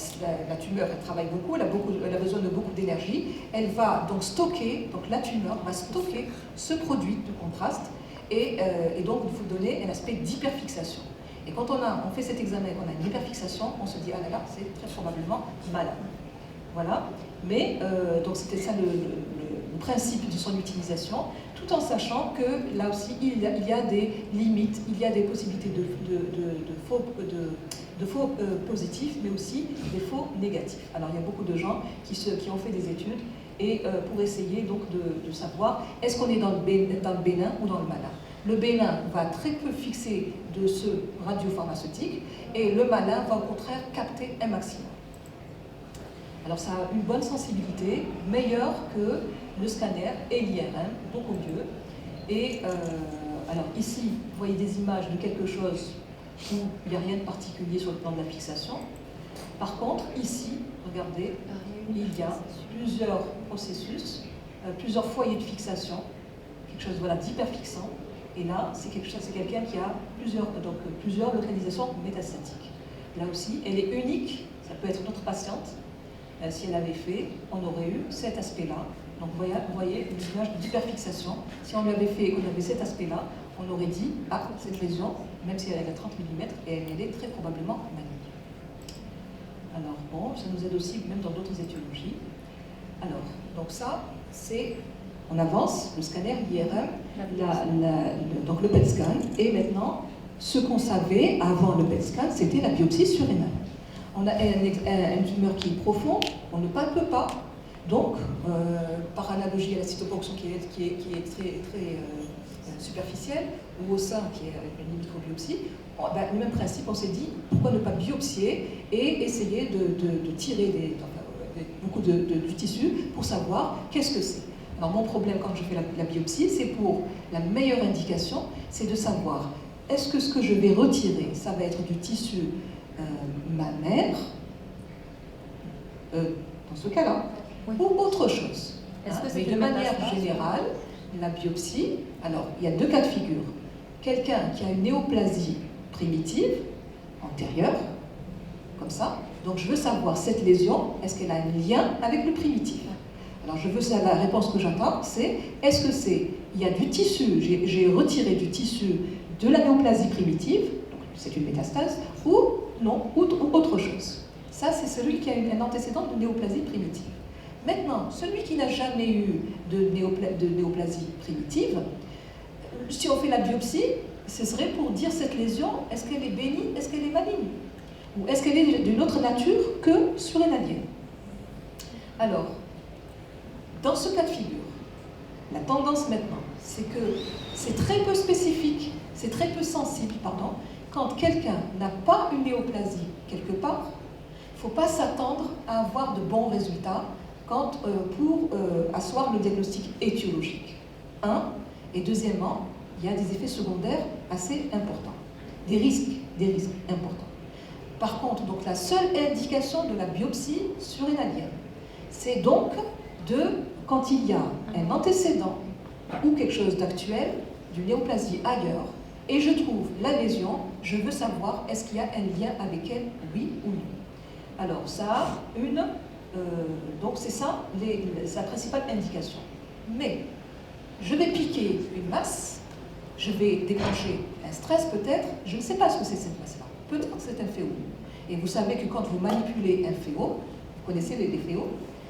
la tumeur, elle travaille beaucoup, elle a besoin de beaucoup d'énergie, elle va donc stocker, donc la tumeur va stocker ce produit de contraste, et donc il faut donner un aspect d'hyperfixation. Et quand on fait cet examen et qu'on a une hyperfixation, on se dit, ah là là, c'est très probablement malade. Voilà. Mais, donc c'était ça le principe de son utilisation, tout en sachant que là aussi, il y a des limites, il y a des possibilités de faux positifs, mais aussi des faux négatifs. Alors il y a beaucoup de gens qui ont fait des études et pour essayer donc de savoir est-ce qu'on est dans le bénin ou dans le malin. Le bénin va très peu fixer de ce radiopharmaceutique et le malin va au contraire capter un maximum. Alors ça a une bonne sensibilité, meilleure que le scanner et l'IRM, beaucoup mieux. Et alors ici, vous voyez des images de quelque chose où il n'y a rien de particulier sur le plan de la fixation. Par contre, ici, regardez, il y a plusieurs processus, plusieurs foyers de fixation, quelque chose d'hyperfixant. Et là, c'est quelqu'un qui a plusieurs localisations métastatiques. Là aussi, elle est unique, ça peut être notre patiente. Si elle avait fait, on aurait eu cet aspect-là. Donc vous voyez une image d'hyperfixation. Si on lui avait fait, qu'on avait cet aspect-là, on aurait dit, ah, cette lésion, même si elle est à 30 mm, elle est très probablement maligne. Alors bon, ça nous aide aussi même dans d'autres étiologies. Alors, donc ça, c'est, on avance, le scanner, l'IRM, donc le PET scan, et maintenant, ce qu'on savait avant le PET scan, c'était la biopsie surrénale. On a une tumeur qui est profonde, on ne palpe pas, donc, par analogie à la cytoponction qui est très superficielle, ou au sein qui est avec une microbiopsie, le même principe, on s'est dit, pourquoi ne pas biopsier et essayer de tirer beaucoup du tissu pour savoir qu'est-ce que c'est. Alors mon problème quand je fais la biopsie, c'est pour la meilleure indication, c'est de savoir, est-ce que ce que je vais retirer, ça va être du tissu mammaire, dans ce cas-là, oui, ou autre chose. Mais de manière générale, la biopsie, alors il y a deux cas de figure. Quelqu'un qui a une néoplasie primitive, antérieure, comme ça, donc je veux savoir cette lésion, est-ce qu'elle a un lien avec le primitif? Alors je veux savoir, la réponse que j'attends, c'est est-ce que c'est, il y a du tissu, j'ai retiré du tissu de la néoplasie primitive, donc c'est une métastase, ou non, ou autre chose. Ça, c'est celui qui a un antécédent de néoplasie primitive. Maintenant, celui qui n'a jamais eu de néoplasie primitive, si on fait la biopsie, ce serait pour dire cette lésion, est-ce qu'elle est bénigne, est-ce qu'elle est maligne? Ou est-ce qu'elle est d'une autre nature que surrénalienne? Alors, dans ce cas de figure, la tendance maintenant, c'est que c'est très peu spécifique, c'est très peu sensible, pardon, quand quelqu'un n'a pas une néoplasie quelque part, il ne faut pas s'attendre à avoir de bons résultats pour asseoir le diagnostic étiologique. Et deuxièmement, il y a des effets secondaires assez importants, des risques importants. Par contre, donc, la seule indication de la biopsie surrénalienne, c'est donc quand il y a un antécédent ou quelque chose d'actuel, d'une néoplasie ailleurs et je trouve la lésion, je veux savoir est-ce qu'il y a un lien avec elle, oui ou non. Alors ça, donc c'est ça sa principale indication. Mais je vais piquer une masse, je vais déclencher un stress peut-être, je ne sais pas ce que c'est cette masse-là. Peut-être que c'est un féo. Et vous savez que quand vous manipulez un féo, vous connaissez les féos,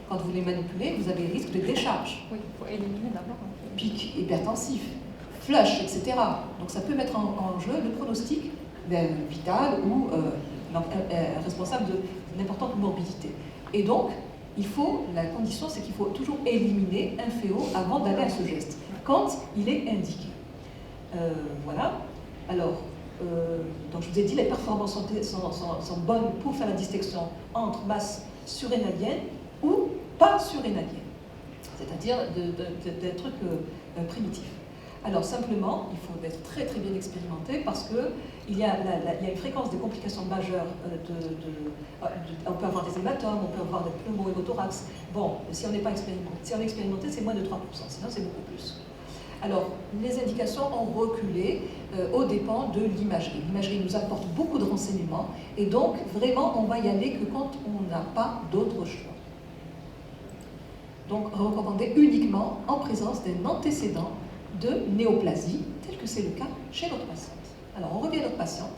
quand vous les manipulez, vous avez le risque de décharge. Oui, il faut éliminer d'abord. Pic hypertensif, flush, etc. Donc ça peut mettre en jeu le pronostic vital ou responsable d'une importante morbidité. Et donc, la condition, c'est qu'il faut toujours éliminer un féo avant d'aller à ce geste, quand il est indiqué. Voilà. Alors, donc je vous ai dit, les performances sont bonnes pour faire la distinction entre masse surrénalienne ou pas surrénalienne, c'est-à-dire des trucs primitifs. Alors simplement, il faut être très très bien expérimenté parce qu'il y a une fréquence des complications majeures. On peut avoir des hématomes, on peut avoir des pneumo-hémothorax. Bon, si on n'est pas expérimenté, c'est moins de 3%, sinon c'est beaucoup plus. Alors, les indications ont reculé aux dépens de l'imagerie. L'imagerie nous apporte beaucoup de renseignements et donc vraiment on va y aller que quand on n'a pas d'autre choix. Donc recommandé uniquement en présence d'un antécédent de néoplasie, tel que c'est le cas chez notre patiente. Alors on revient à notre patiente.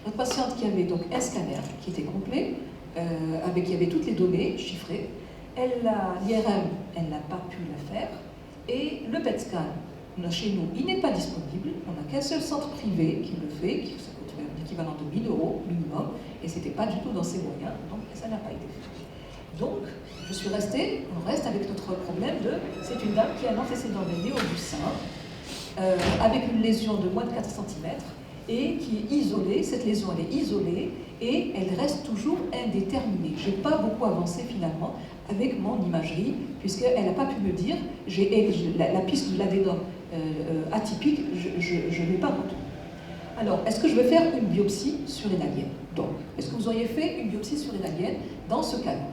Notre patiente qui avait donc un scanner qui était complet, qui avait toutes les données chiffrées. L'IRM, elle n'a pas pu la faire. Et le PET scan, chez nous, il n'est pas disponible. On n'a qu'un seul centre privé qui le fait, qui ça coûte l'équivalent de 1 000 € minimum, et ce n'était pas du tout dans ses moyens, donc ça n'a pas été fait. Donc, on reste avec notre problème c'est une dame qui a un antécédent de néo du sein, avec une lésion de moins de 4 cm, et qui est isolée. Cette lésion, elle est isolée, et elle reste toujours indéterminée. Je n'ai pas beaucoup avancé finalement avec mon imagerie, puisqu'elle n'a pas pu me dire, la piste de l'adénome atypique, je n'ai pas retenu. Alors, est-ce que je vais faire une biopsie surrénalienne? Donc, est-ce que vous auriez fait une biopsie surrénalienne dans ce cas-là?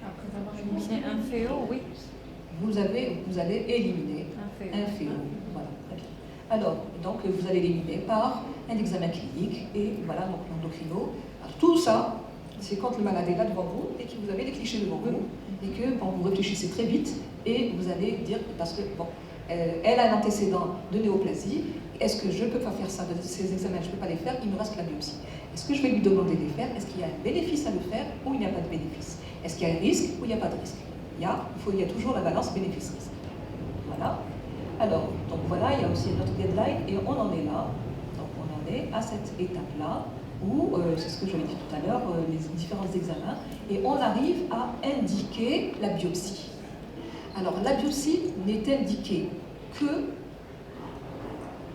Après avoir éliminé un féo, oui. Vous allez éliminer un féo. Voilà, très bien. Alors, donc, vous allez l'éliminer par un examen clinique, et voilà, donc l'endocrino. Alors, tout ça, c'est quand le malade est là devant vous et que vous avez les clichés devant vous et que vous réfléchissez très vite et vous allez dire, parce que bon, elle a un antécédent de néoplasie, est-ce que je ne peux pas faire ça, ces examens, je ne peux pas les faire, il me reste la biopsie. Est-ce que je vais lui demander de les faire? Est-ce qu'il y a un bénéfice à le faire ou il n'y a pas de bénéfice? Est-ce qu'il y a un risque ou il n'y a pas de risque? Il y a toujours la balance bénéfice-risque. Voilà. Alors, donc voilà, il y a aussi notre deadline et on en est là. Donc on en est à cette étape-là où, c'est ce que j'avais dit tout à l'heure, les différents examens, et on arrive à indiquer la biopsie. Alors la biopsie n'est indiquée que,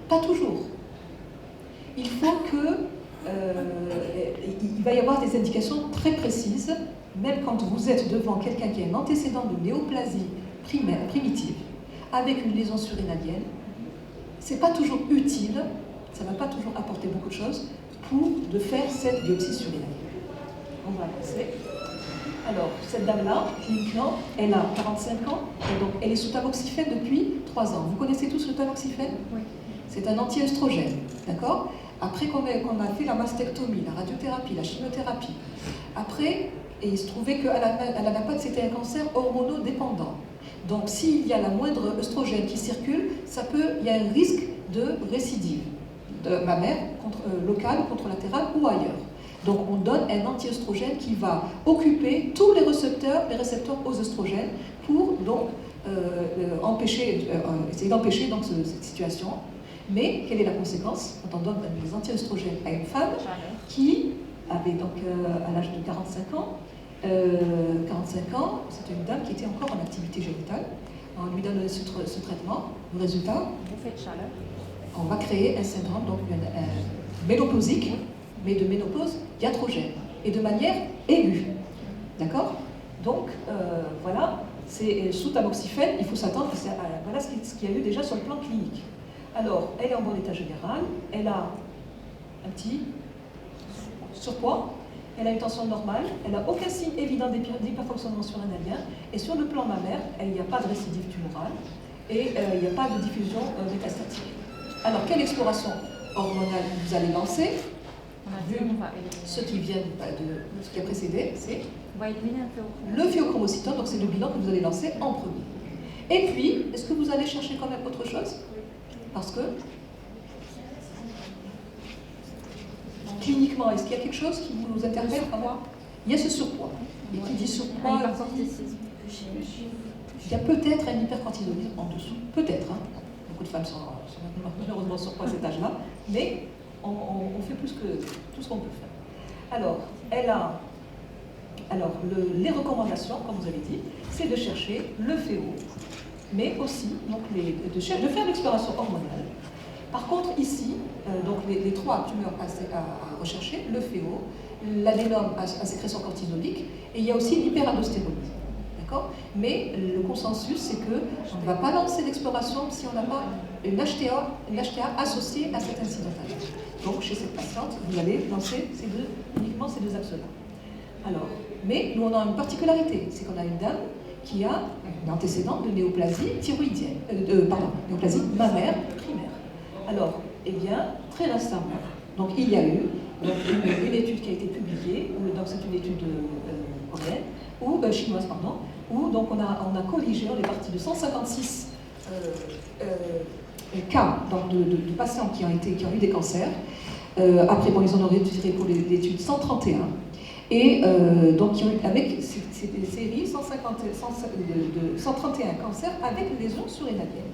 pas toujours. Il faut il va y avoir des indications très précises, même quand vous êtes devant quelqu'un qui a un antécédent de néoplasie primitive, avec une lésion surrénalienne. C'est pas toujours utile, ça ne va pas toujours apporter beaucoup de choses, de faire cette biopsie surrénalienne. On va avancer. Alors, cette dame-là, cliniquement, elle a 45 ans, et donc elle est sous tamoxifène depuis 3 ans. Vous connaissez tous le tamoxifène? Oui. C'est un anti-œstrogène, d'accord? Après qu'on a fait la mastectomie, la radiothérapie, la chimiothérapie, après, et il se trouvait qu'elle n'a pas, c'était un cancer hormonodépendant. Donc, s'il y a la moindre œstrogène qui circule, il y a un risque de récidive de mammaire locale, contralatérale ou ailleurs. Donc, on donne un anti-œstrogène qui va occuper tous les récepteurs aux œstrogènes pour donc essayer d'empêcher donc cette situation. Mais quelle est la conséquence quand on donne des anti-œstrogènes à une femme qui avait donc à l'âge de 45 ans, 45 ans, c'était une dame qui était encore en activité génitale. On lui donne ce traitement. Le résultat, on va créer un syndrome donc ménopausique, mais de ménopause iatrogène, et de manière aiguë. D'accord? Donc, voilà, c'est sous tamoxifène, il faut s'attendre, voilà ce qu'il y a eu déjà sur le plan clinique. Alors, elle est en bon état général, elle a un petit surpoids, elle a une tension normale, elle n'a aucun signe évident d'hyperfonctionnement surrénalien, et sur le plan mammaire, il n'y a pas de récidive tumorale, et il n'y a pas de diffusion métastatique. Alors, quelle exploration hormonale vous allez lancer? Vu ce qui vient de ce qui a précédé, c'est on va éliminer un phéochromosome. le phéochromositome, donc c'est le bilan que vous allez lancer en premier. Et puis, est-ce que vous allez chercher quand même autre chose? Parce que, cliniquement, est-ce qu'il y a quelque chose qui vous interpelle quand même? Il y a ce surpoids. Et qui dit surpoids, il y a peut-être un hypercortisolisme en dessous. Peut-être. Hein. Beaucoup de femmes sont malheureusement surpoids à cet âge-là, mais on fait plus que tout ce qu'on peut faire. Alors, les recommandations, comme vous avez dit, c'est de chercher le FEO, mais aussi donc, de faire l'exploration hormonale. Par contre, ici, donc les trois tumeurs à rechercher, le FEO, l'adénome à sécrétion cortisolique, et il y a aussi l'hyperaldostéronisme. D'accord? Mais le consensus, c'est qu'on ne va pas lancer l'exploration si on n'a pas une HTA associée à cet incidental. Donc, chez cette patiente, vous allez lancer uniquement ces deux axes-là. Alors, mais nous, on a une particularité, c'est qu'on a une dame qui a un antécédent de néoplasie thyroïdienne, néoplasie mammaire primaire. Alors, eh bien, très récemment, donc il y a eu une étude qui a été publiée, donc c'est une étude coréenne, ou chinoise, pardon, où donc on a colligé, on est parti de 156 cas donc de patients qui ont eu des cancers. Après, bon, ils en ont retiré pour l'étude 131. Et donc, avec ces séries, 131 cancers avec lésions surrénaliennes.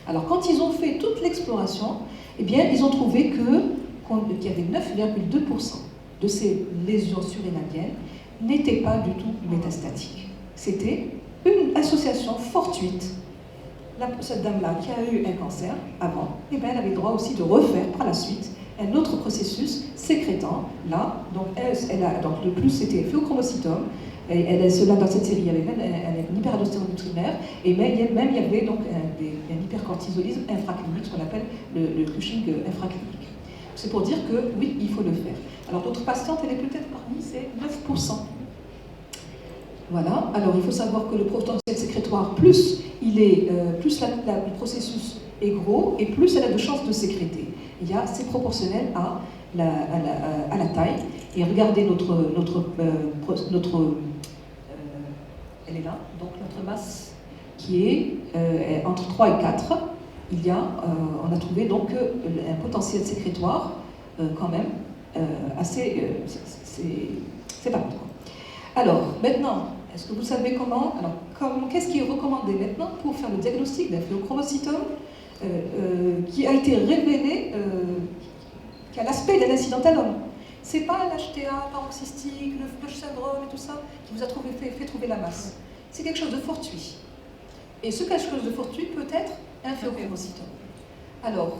Alors, quand ils ont fait toute l'exploration, eh bien, ils ont trouvé qu'il y avait 9,2% de ces lésions surrénaliennes n'étaient pas du tout métastatiques. C'était une association fortuite. Cette dame-là qui a eu un cancer avant, eh bien, elle avait le droit aussi de refaire par la suite un autre processus sécrétant. Là, donc, donc le plus c'était phéochromositome. Cela dans cette série, il y avait même un hyperaldostéronisme primaire, et même il y avait donc un hypercortisolisme infraclinique, ce qu'on appelle le Cushing infraclinique. C'est pour dire que oui, il faut le faire. Alors d'autres patientes, elle est peut-être parmi ces 9%. Voilà. Alors il faut savoir que le potentiel sécrétoire, plus le processus est gros, et plus elle a de chances de sécréter. C'est proportionnel à la taille. Et regardez elle est là, donc notre masse qui est entre 3 et 4. On a trouvé donc un potentiel sécrétoire quand même assez, c'est pas mal. Alors maintenant, est-ce que vous savez qu'est-ce qui est recommandé maintenant pour faire le diagnostic d'un phéochromositome qui a été révélé, qui a l'aspect d'un incidentalome? C'est pas l'HTA paroxystique, le syndrome et tout ça qui vous a fait trouver la masse. C'est quelque chose de fortuit. Et ce quelque chose de fortuit peut être un phéochromositome. Alors,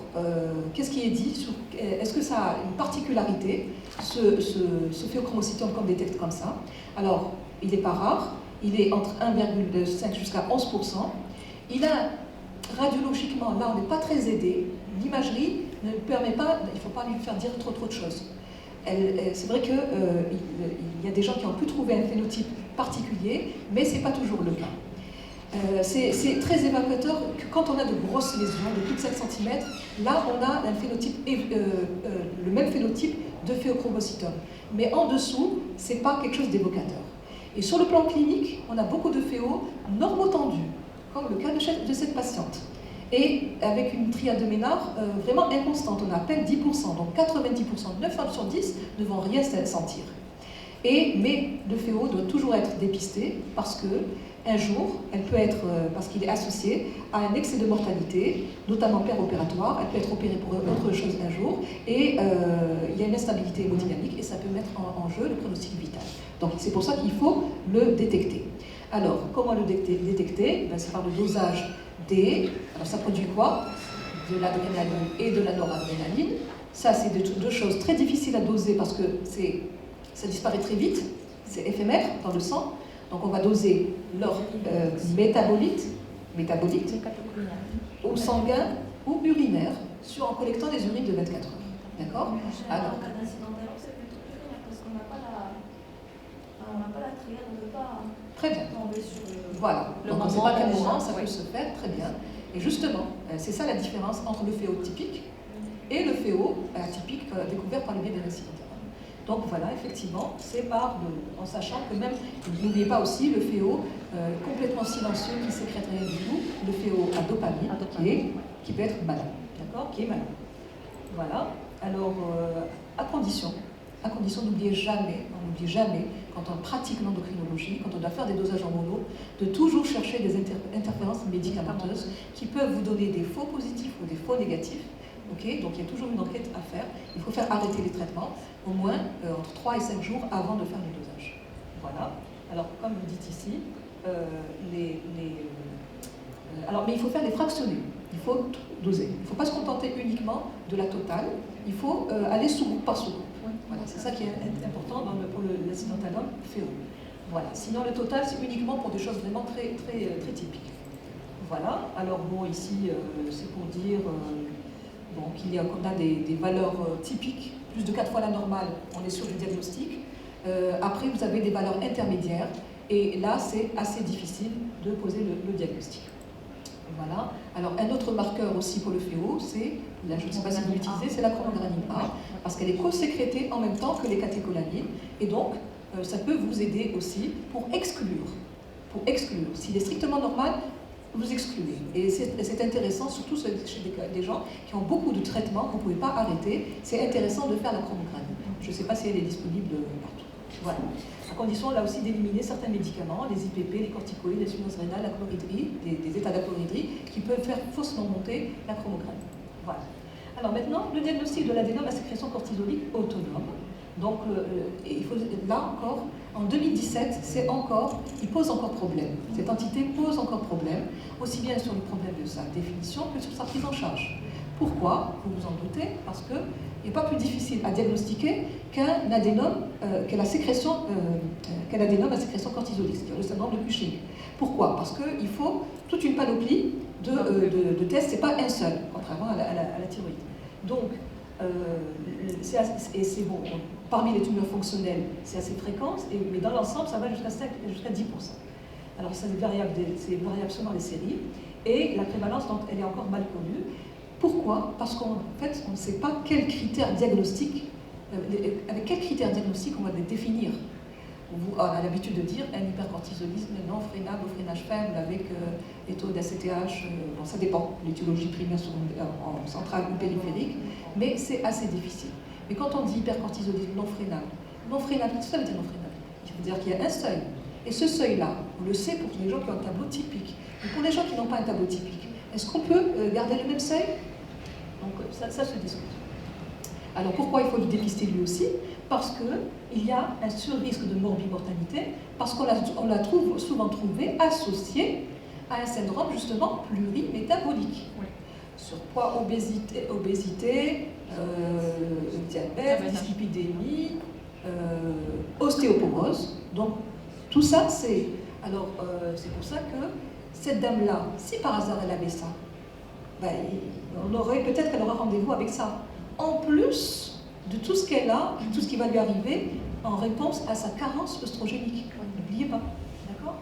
qu'est-ce qui est dit? Est-ce que ça a une particularité, ce phéochromositome qu'on détecte comme ça? Alors, il n'est pas rare, il est entre 1,5 jusqu'à 11%. Radiologiquement, là, on n'est pas très aidé. L'imagerie ne permet pas, il ne faut pas lui faire dire trop de choses. C'est vrai qu'il y a des gens qui ont pu trouver un phénotype particulier, mais ce n'est pas toujours le cas. C'est très évocateur que quand on a de grosses lésions de plus de 7 cm, là on a un phénotype, le même phénotype de phéochromositome. Mais en dessous, ce n'est pas quelque chose d'évocateur. Et sur le plan clinique, on a beaucoup de phéo normotendus, comme le cas de cette patiente. Et avec une triade de Ménard vraiment inconstante, on a à peine 10%, donc 90%, 9 femmes sur 10 ne vont rien sentir. Mais le FEO doit toujours être dépisté parce qu'un jour, elle peut être, parce qu'il est associé à un excès de mortalité, notamment péropératoire, elle peut être opérée pour autre chose un jour, et il y a une instabilité hémodynamique et ça peut mettre en jeu le pronostic vital. Donc c'est pour ça qu'il faut le détecter. Alors, comment le détecter? C'est par le dosage alors ça produit quoi? De l'adrénaline et de la noradrénaline. Ça, c'est deux choses très difficiles à doser parce que ça disparaît très vite, c'est éphémère dans le sang. Donc on va doser leur métabolites ou sanguin ou urinaire en collectant des urines de 24 heures. D'accord? Alors, en cas d'incidental, c'est plutôt bien parce qu'on n'a pas la triade, on ne peut pas très bien. tomber sur le... Voilà, donc on ne sait pas à quel moment ça peut se faire, très bien. Et justement, c'est ça la différence entre le FeO typique et le FeO atypique découvert par le biais des récits internes. Donc voilà, effectivement, c'est en sachant que même, n'oubliez pas aussi le FeO complètement silencieux qui sécrète rien du tout, le FeO à dopamine, qui peut être malade, d'accord, qui est malade. Voilà, alors à condition n'oubliez jamais, on n'oublie jamais, quand on pratique l'endocrinologie, quand on doit faire des dosages hormonaux, de toujours chercher des interférences médicamenteuses qui peuvent vous donner des faux positifs ou des faux négatifs. Okay, donc il y a toujours une enquête à faire. Il faut faire arrêter les traitements au moins entre 3 et 5 jours avant de faire le dosage. Voilà. Alors comme vous dites ici, mais il faut faire les fractionnés. Il faut doser. Il ne faut pas se contenter uniquement de la totale. Il faut aller sous-groupe par sous-groupe. Voilà, c'est ça qui est important pour l'accidentalum FeO. Voilà. Sinon le total c'est uniquement pour des choses vraiment très, très, très typiques. Voilà. Alors bon ici c'est pour dire qu'on a des valeurs typiques, plus de 4 fois la normale, on est sur du diagnostic. Après, vous avez des valeurs intermédiaires, et là, c'est assez difficile de poser le diagnostic. Voilà. Alors, un autre marqueur aussi pour le FeO, c'est, là, je ne sais pas si vous l'utilisez, c'est la chromographine A, parce qu'elle est co-sécrétée en même temps que les catécholamines, et donc, ça peut vous aider aussi pour exclure. S'il est strictement normal, vous excluez. Et c'est intéressant, surtout chez des gens qui ont beaucoup de traitements qu'on ne pouvait pas arrêter. C'est intéressant de faire la chromographie. Je ne sais pas si elle est disponible partout. Voilà. À condition, là aussi, d'éliminer certains médicaments, les IPP, les corticoïdes, les substances rénales, la chloridrie, des états d'achloridrie, qui peuvent faire faussement monter la chromographie. Voilà. Alors maintenant, le diagnostic de l'adénome à sécrétion cortisolique autonome. Donc, il faut, là encore, en 2017, il pose encore problème. Cette entité pose encore problème, aussi bien sur le problème de sa définition que sur sa prise en charge. Pourquoi? Vous vous en doutez, parce qu'il n'est pas plus difficile à diagnostiquer qu'un adénome, qu'un adénome à sécrétion cortisolique, c'est-à-dire le syndrome de Cushing. Pourquoi? Parce qu'il faut toute une panoplie de tests, c'est pas un seul, contrairement à la thyroïde. Donc, c'est bon. Parmi les tumeurs fonctionnelles, c'est assez fréquent, mais dans l'ensemble, ça va jusqu'à 10%. Alors, c'est variable selon les séries, et la prévalence, donc, elle est encore mal connue. Pourquoi? Parce qu'en fait, on ne sait pas quels critères diagnostiques, avec quels critères diagnostiques on va les définir. On a l'habitude de dire un hypercortisolisme non freinable au freinage faible avec des taux d'ACTH, bon, ça dépend, l'étiologie primaire, secondaire, en centrale ou périphérique, mais c'est assez difficile. Mais quand on dit hypercortisolisme non freinable, qu'est-ce que ça veut dire non freinable? Il veut dire qu'il y a un seuil. Et ce seuil-là, on le sait pour les gens qui ont un tableau typique. Mais pour les gens qui n'ont pas un tableau typique, est-ce qu'on peut garder le même seuil? Donc ça se discute. Alors pourquoi il faut le dépister lui aussi? Parce qu'il y a un surrisque de morbimortalité, parce qu'on la trouve souvent trouvé associé à un syndrome justement plurimétabolique. Oui. Surpoids, obésité, diabète, dyslipidémie, ostéoporose. Donc tout ça, c'est pour ça que cette dame-là, si par hasard elle avait ça, peut-être qu'elle aura rendez-vous avec ça. En plus de tout ce qu'elle a, de tout ce qui va lui arriver en réponse à sa carence œstrogénique. N'oubliez pas. D'accord?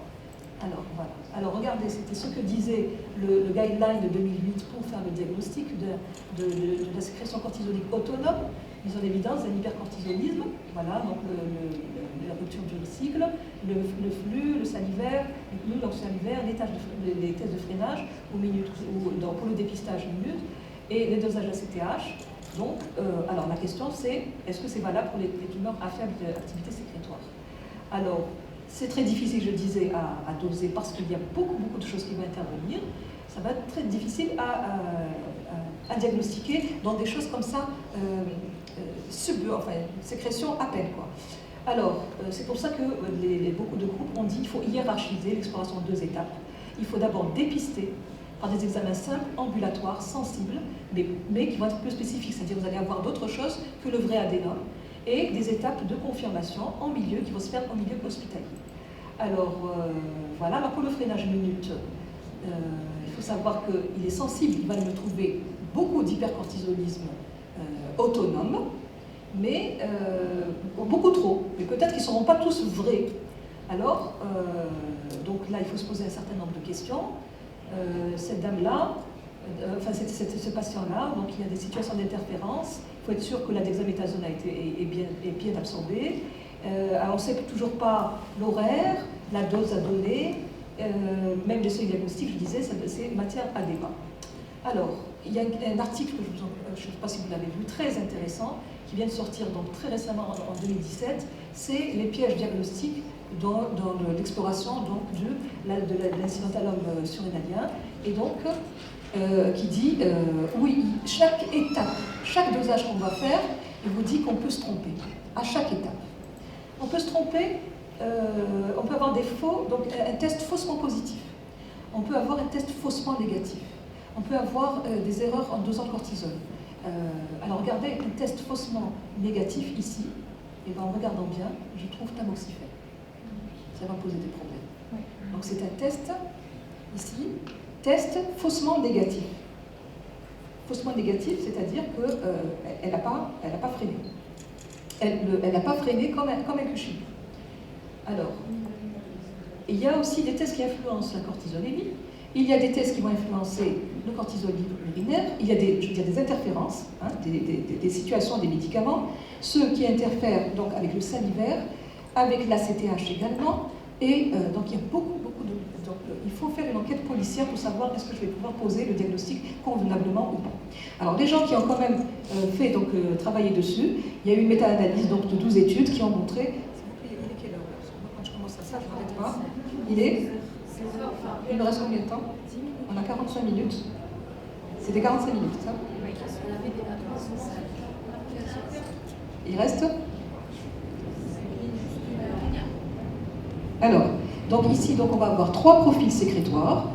Alors, voilà. Alors, regardez, c'était ce que disait le guideline de 2008 pour faire le diagnostic de la sécrétion cortisolique autonome, mise en évidence d'un hypercortisolisme. Voilà, donc la rupture du cycle, le flux, le salivaire, les tests de freinage pour le dépistage minute et les dosages ACTH. Donc, alors la question c'est, est-ce que c'est valable pour les tumeurs à faible activité sécrétoire? Alors, c'est très difficile, je disais, à doser parce qu'il y a beaucoup de choses qui vont intervenir. Ça va être très difficile à diagnostiquer dans des choses comme ça, sécrétion à peine, quoi. Alors, c'est pour ça que beaucoup de groupes ont dit qu'il faut hiérarchiser l'exploration en 2 étapes. Il faut d'abord dépister par des examens simples, ambulatoires, sensibles, mais qui vont être plus spécifiques, c'est-à-dire que vous allez avoir d'autres choses que le vrai adénome, et des étapes de confirmation en milieu qui vont se faire en milieu hospitalier. Alors, voilà, pour le freinage minute, il faut savoir qu'il est sensible, il va me trouver beaucoup d'hypercortisolisme autonome, mais beaucoup trop, mais peut-être qu'ils ne seront pas tous vrais. Alors, donc là, il faut se poser un certain nombre de questions. cette dame-là, enfin ce patient-là, donc il y a des situations d'interférence. Il faut être sûr que la dexaméthasone est bien absorbée. Alors on ne sait toujours pas l'horaire, la dose à donner, même les seuils diagnostiques, je disais, c'est matière à débat. Alors, il y a un article, je ne sais pas si vous l'avez vu, très intéressant, qui vient de sortir donc très récemment en 2017, c'est les pièges diagnostiques dans l'exploration de l'incidentalome surrénalien, et donc qui dit, oui, chaque étape, chaque dosage qu'on va faire, il vous dit qu'on peut se tromper, à chaque étape. On peut se tromper, on peut avoir des donc un test faussement positif, on peut avoir un test faussement négatif, on peut avoir des erreurs en dosant le cortisol. Alors regardez, un test faussement négatif ici, et bien en regardant bien, je trouve tamoxifène. Ça va poser des problèmes. Oui. Donc c'est un test, ici, test faussement négatif. Faussement négatif, c'est-à-dire qu'elle n'a pas freiné. Elle n'a pas freiné comme un cuchillo. Alors, il y a aussi des tests qui influencent la cortisolémie. Il y a des tests qui vont influencer le cortisol urinaire. Il y a des interférences, hein, des situations, des médicaments. Ceux qui interfèrent donc avec le salivaire, avec l'ACTH également. Et donc il y a beaucoup de... Donc il faut faire une enquête policière pour savoir est-ce que je vais pouvoir poser le diagnostic convenablement ou pas. Alors les gens qui ont quand même travaillé dessus, il y a eu une méta-analyse donc, de 12 études qui ont montré... Il est quelle heure? Parce que moi quand je commence à ça, je ne m'arrête pas. Il me reste combien de temps? On a 45 minutes. C'était 45 minutes, ça? Il reste? Alors, donc ici, donc, on va avoir 3 profils sécrétoires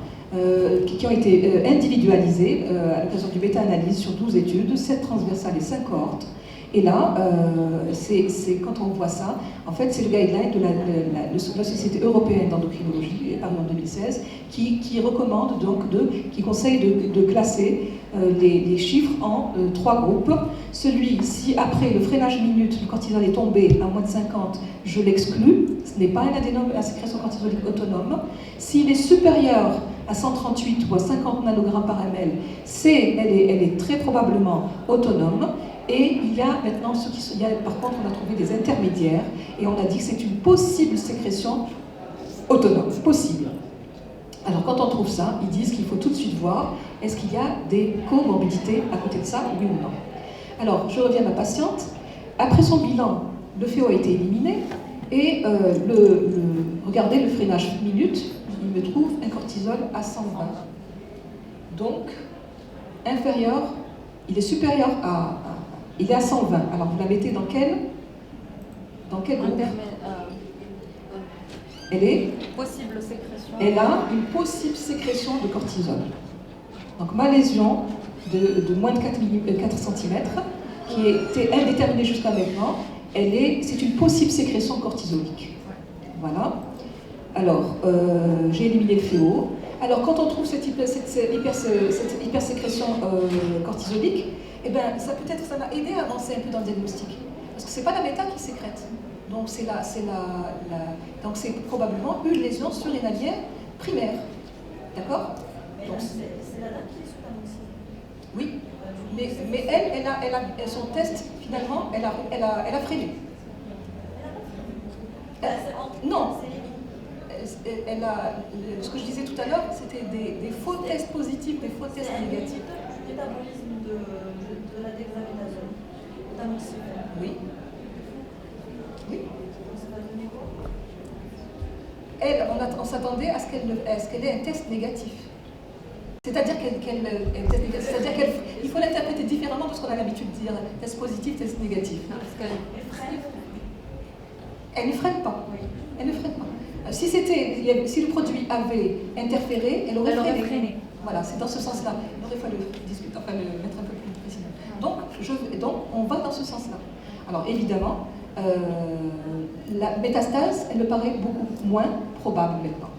qui ont été individualisés à l'occasion du méta-analyse sur 12 études, 7 transversales et 5 cohortes. Et là, c'est quand on voit ça, en fait, c'est le guideline de la Société européenne d'endocrinologie, paru en 2016, qui recommande donc qui conseille de classer les chiffres en 3 groupes. Celui, si après le freinage minute, le cortisol est tombé à moins de 50, je l'exclus, ce n'est pas un adénome à sécrétion cortisolique autonome. S'il est supérieur à 138 ou à 50 nanogrammes par ml, elle est très probablement autonome. Et il y a maintenant par contre, on a trouvé des intermédiaires et on a dit que c'est une possible sécrétion autonome, possible. Alors quand on trouve ça, ils disent qu'il faut tout de suite voir est-ce qu'il y a des comorbidités à côté de ça, oui ou non. Alors je reviens à ma patiente. Après son bilan, le FeO a été éliminé et regardez le freinage minute, il me trouve un cortisol à 120. Donc inférieur, il est supérieur il est à 120. Alors vous la mettez dans quel groupe? Elle est possible sécrétion. Elle a une possible sécrétion de cortisol. Donc ma lésion de moins de 4 cm, qui était indéterminée jusqu'à maintenant, c'est une possible sécrétion cortisolique. Voilà. Alors, j'ai éliminé le FeO. Alors, quand on trouve cette hypersécrétion cortisolique, eh ben, ça m'a aidé à avancer un peu dans le diagnostic. Parce que ce n'est pas la méta qui sécrète. Donc, c'est probablement une lésion surrénalienne primaire. D'accord? C'est la dame qui est sous tamoxifène. Oui. Mais elle a son test, finalement, elle a freiné. Non. Ce que je disais tout à l'heure, c'était des faux tests positifs, des faux tests négatifs. Le métabolisme de la dexaméthasone, tamoxifène. Oui. Oui. Ça va donner quoi? On s'attendait à ce qu'elle ait un test négatif. C'est-à-dire qu'il faut l'interpréter différemment de ce qu'on a l'habitude de dire, test positif, test négatif. Elle ne freine pas. Elle ne freine pas. Si le produit avait interféré, elle aurait freiné. Voilà, c'est dans ce sens-là. Il aurait fallu discuter, le mettre un peu plus précisément. Donc, on va dans ce sens-là. Alors, évidemment, la métastase, elle me paraît beaucoup moins probable maintenant.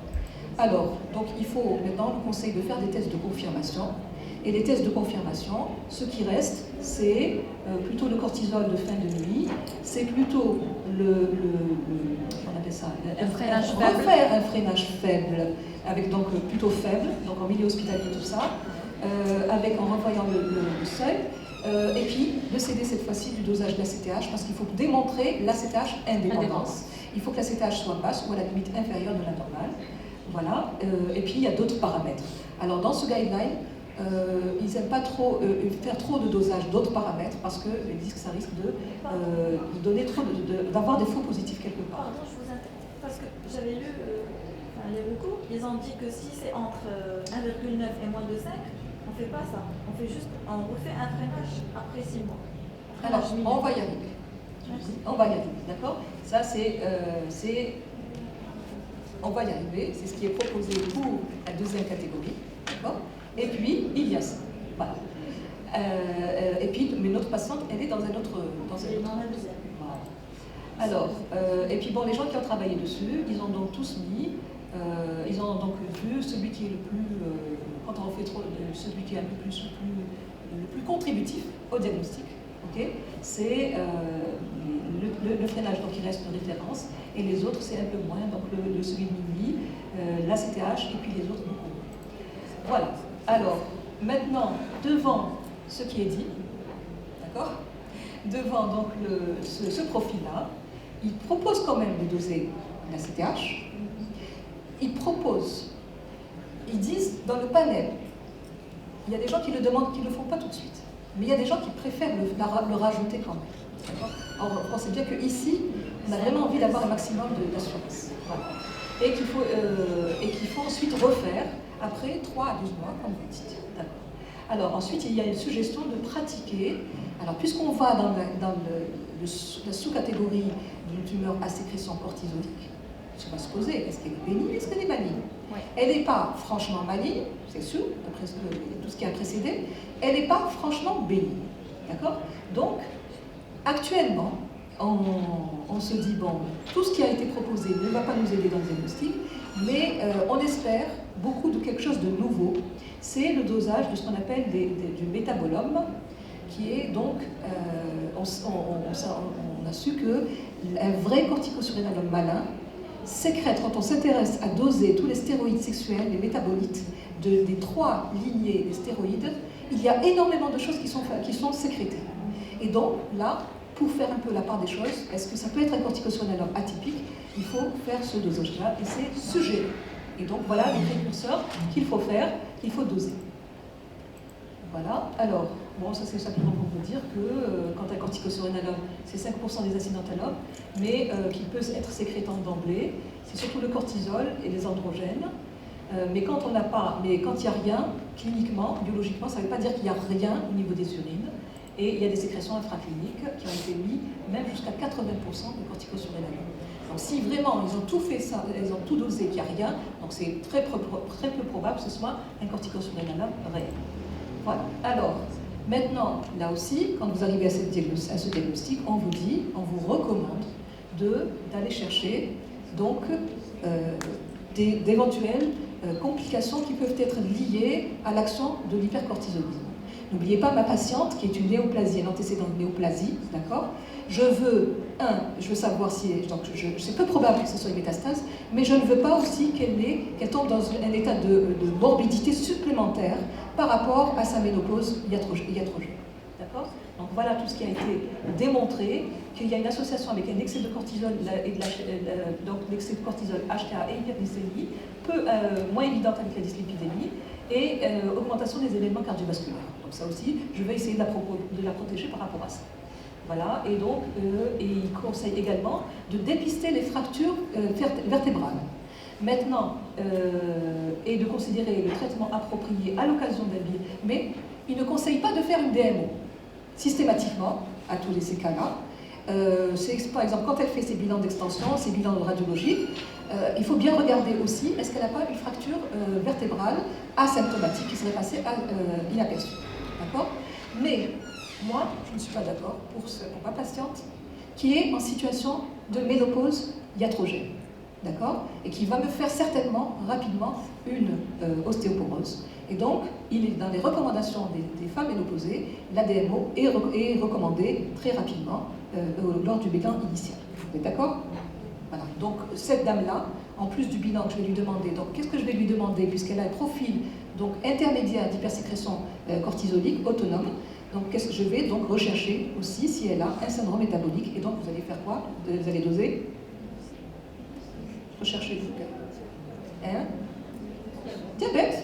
Alors, donc, il faut maintenant, le conseil de faire des tests de confirmation. Et les tests de confirmation, ce qui reste, c'est plutôt le cortisol de fin de nuit, c'est plutôt on appelle ça, refaire un freinage faible, avec donc plutôt faible, donc en milieu hospitalier tout ça, en revoyant le seuil, et puis de céder cette fois-ci du dosage de l'ACTH, parce qu'il faut démontrer l'ACTH indépendance. Il faut que l'ACTH soit basse ou à la limite inférieure de la normale. Voilà, et puis il y a d'autres paramètres. Alors dans ce guideline, ils n'aiment pas trop faire trop de dosage d'autres paramètres parce qu'ils disent que ça risque de donner trop d'avoir des faux positifs quelque part. Pardon, je vous interromps, parce que j'avais lu les recours, ils ont dit que si c'est entre 1,9 et moins de 5, on ne fait pas ça. On refait un freinage après 6 mois. Alors, on va y arriver. On va y arriver, d'accord? Ça, on va y arriver, c'est ce qui est proposé pour la deuxième catégorie, d'accord? Et puis, il y a ça. Voilà. Et puis, mais notre patiente, elle est dans un autre. Dans la deuxième. Voilà. Alors, et puis bon, les gens qui ont travaillé dessus, ils ont donc tous mis, ils ont donc vu celui qui est le plus, quand on fait trop, celui qui est un peu plus, le plus contributif au diagnostic, ok? C'est le freinage, donc il reste une référence, et les autres c'est un peu moins, donc celui de minuit, l'ACTH, et puis les autres beaucoup moins. Voilà. Alors, maintenant, devant ce qui est dit, d'accord? Devant donc ce profil-là, il propose quand même de doser la CTH. Il propose, ils disent dans le panel, il y a des gens qui le demandent, qui ne le font pas tout de suite, mais il y a des gens qui préfèrent le rajouter quand même. Alors, on sait bien qu'ici, on a vraiment envie d'avoir un maximum d'assurance. Voilà. Et qu'il faut ensuite refaire après 3 à 12 mois, comme vous dites. Alors ensuite, il y a une suggestion de pratiquer. Alors puisqu'on va dans la sous-catégorie d'une tumeur à sécrétion cortisolique, on va se poser, est-ce qu'elle est bénigne, est-ce qu'elle est maligne? Oui. Elle n'est pas franchement maligne, c'est sûr, d'après tout ce qui a précédé, elle n'est pas franchement bénigne. D'accord? Donc, actuellement, on se dit, bon, tout ce qui a été proposé ne va pas nous aider dans le diagnostic, mais on espère beaucoup de quelque chose de nouveau. C'est le dosage de ce qu'on appelle du métabolome, qui est donc, on a su qu'un vrai corticosurrénalome malin sécrète, quand on s'intéresse à doser tous les stéroïdes sexuels, les métabolites des 3 lignées des stéroïdes, il y a énormément de choses qui sont sécrétées. Et donc là, pour faire un peu la part des choses, est-ce que ça peut être un corticosurrénalome atypique? Il faut faire ce dosage-là et c'est suggéré. Et donc voilà les précurseurs qu'il faut faire, qu'il faut doser. Voilà, alors, bon, ça c'est simplement pour vous dire que quand un corticosurrénalome, c'est 5% des acides antalopes, mais qu'il peut être sécrétant d'emblée, c'est surtout le cortisol et les androgènes. Mais quand il n'y a rien, cliniquement, biologiquement, ça ne veut pas dire qu'il n'y a rien au niveau des urines. Et il y a des sécrétions infracliniques qui ont été mises même jusqu'à 80% de corticosurrénalome. Donc si vraiment ils ont tout fait ça, ils ont tout dosé, qu'il n'y a rien, donc c'est très peu probable que ce soit un corticosurrénalome réel. Voilà. Alors, maintenant, là aussi, quand vous arrivez à ce diagnostic, on vous recommande d'aller chercher donc d'éventuelles complications qui peuvent être liées à l'action de l'hypercortisolisme. N'oubliez pas ma patiente qui est une néoplasie, un antécédent de néoplasie, d'accord? Je veux savoir si, donc c'est peu probable que ce soit une métastase, mais je ne veux pas aussi qu'elle tombe dans un état de morbidité supplémentaire par rapport à sa ménopause iatrogène. D'accord? Donc voilà tout ce qui a été démontré, qu'il y a une association avec un excès de cortisol, donc l'excès de cortisol, HTA et hyperglycémie, moins évidente avec la dyslipidémie, et augmentation des événements cardiovasculaires. Donc ça aussi, je vais essayer de la protéger par rapport à ça. Voilà, et donc, il conseille également de dépister les fractures vertébrales. Maintenant, et de considérer le traitement approprié à l'occasion d'un bilan, mais il ne conseille pas de faire une DMO systématiquement à tous ces cas-là. Par exemple, quand elle fait ses bilans d'extension, ses bilans radiologiques, il faut bien regarder aussi, est-ce qu'elle n'a pas une fracture vertébrale asymptomatique qui serait passée inaperçue. D'accord? Mais moi, je ne suis pas d'accord pour ma patiente qui est en situation de ménopause iatrogène. D'accord? Et qui va me faire certainement, rapidement, une ostéoporose. Et donc, il est dans les recommandations des femmes ménopausées, la DMO est recommandée très rapidement lors du bilan initial. Vous êtes d'accord? Voilà. Donc cette dame-là, en plus du bilan que je vais lui demander, donc qu'est-ce que je vais lui demander puisqu'elle a un profil donc intermédiaire d'hypersécrétion cortisolique autonome. Donc qu'est-ce que je vais donc rechercher aussi si elle a un syndrome métabolique. Et donc vous allez faire quoi? Vous allez doser. Rechercher un diabète.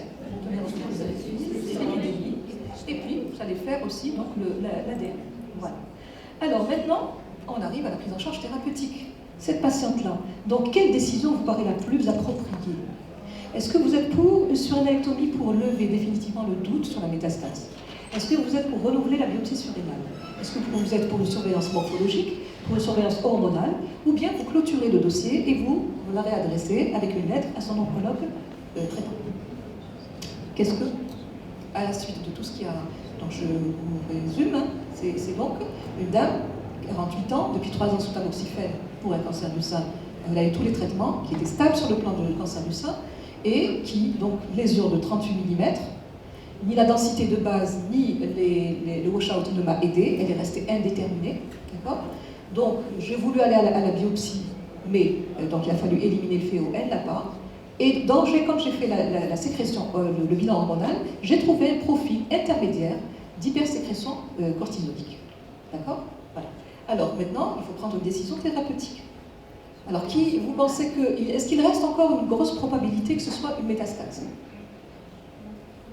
Et puis vous allez faire aussi donc l'ADN. Voilà. Alors maintenant, on arrive à la prise en charge thérapeutique. Cette patiente-là, donc quelle décision vous paraît la plus appropriée? Est-ce que vous êtes pour une surrénectomie pour lever définitivement le doute sur la métastase? Est-ce que vous êtes pour renouveler la biopsie surrénale? Est-ce que vous êtes pour une surveillance morphologique, pour une surveillance hormonale, ou bien vous clôturez le dossier et vous la réadressez avec une lettre à son oncologue traitant? Qu'est-ce que, à la suite de tout ce qu'il y a, donc je vous résume, hein, c'est donc une dame, 48 ans, depuis 3 ans sous tamoxifène pour un cancer du sein. Elle a eu tous les traitements, qui étaient stables sur le plan du cancer du sein, et qui, donc, lésion de 38 mm, ni la densité de base, ni le washout ne m'a aidé, elle est restée indéterminée, d'accord? Donc, j'ai voulu aller à la biopsie, mais donc il a fallu éliminer le féo, elle ne l'a pas. Et quand j'ai fait la sécrétion, le bilan hormonal, j'ai trouvé un profil intermédiaire d'hypersécrétion cortisolique, d'accord? Voilà. Alors maintenant, il faut prendre une décision thérapeutique. Alors, vous pensez que, est-ce qu'il reste encore une grosse probabilité que ce soit une métastase?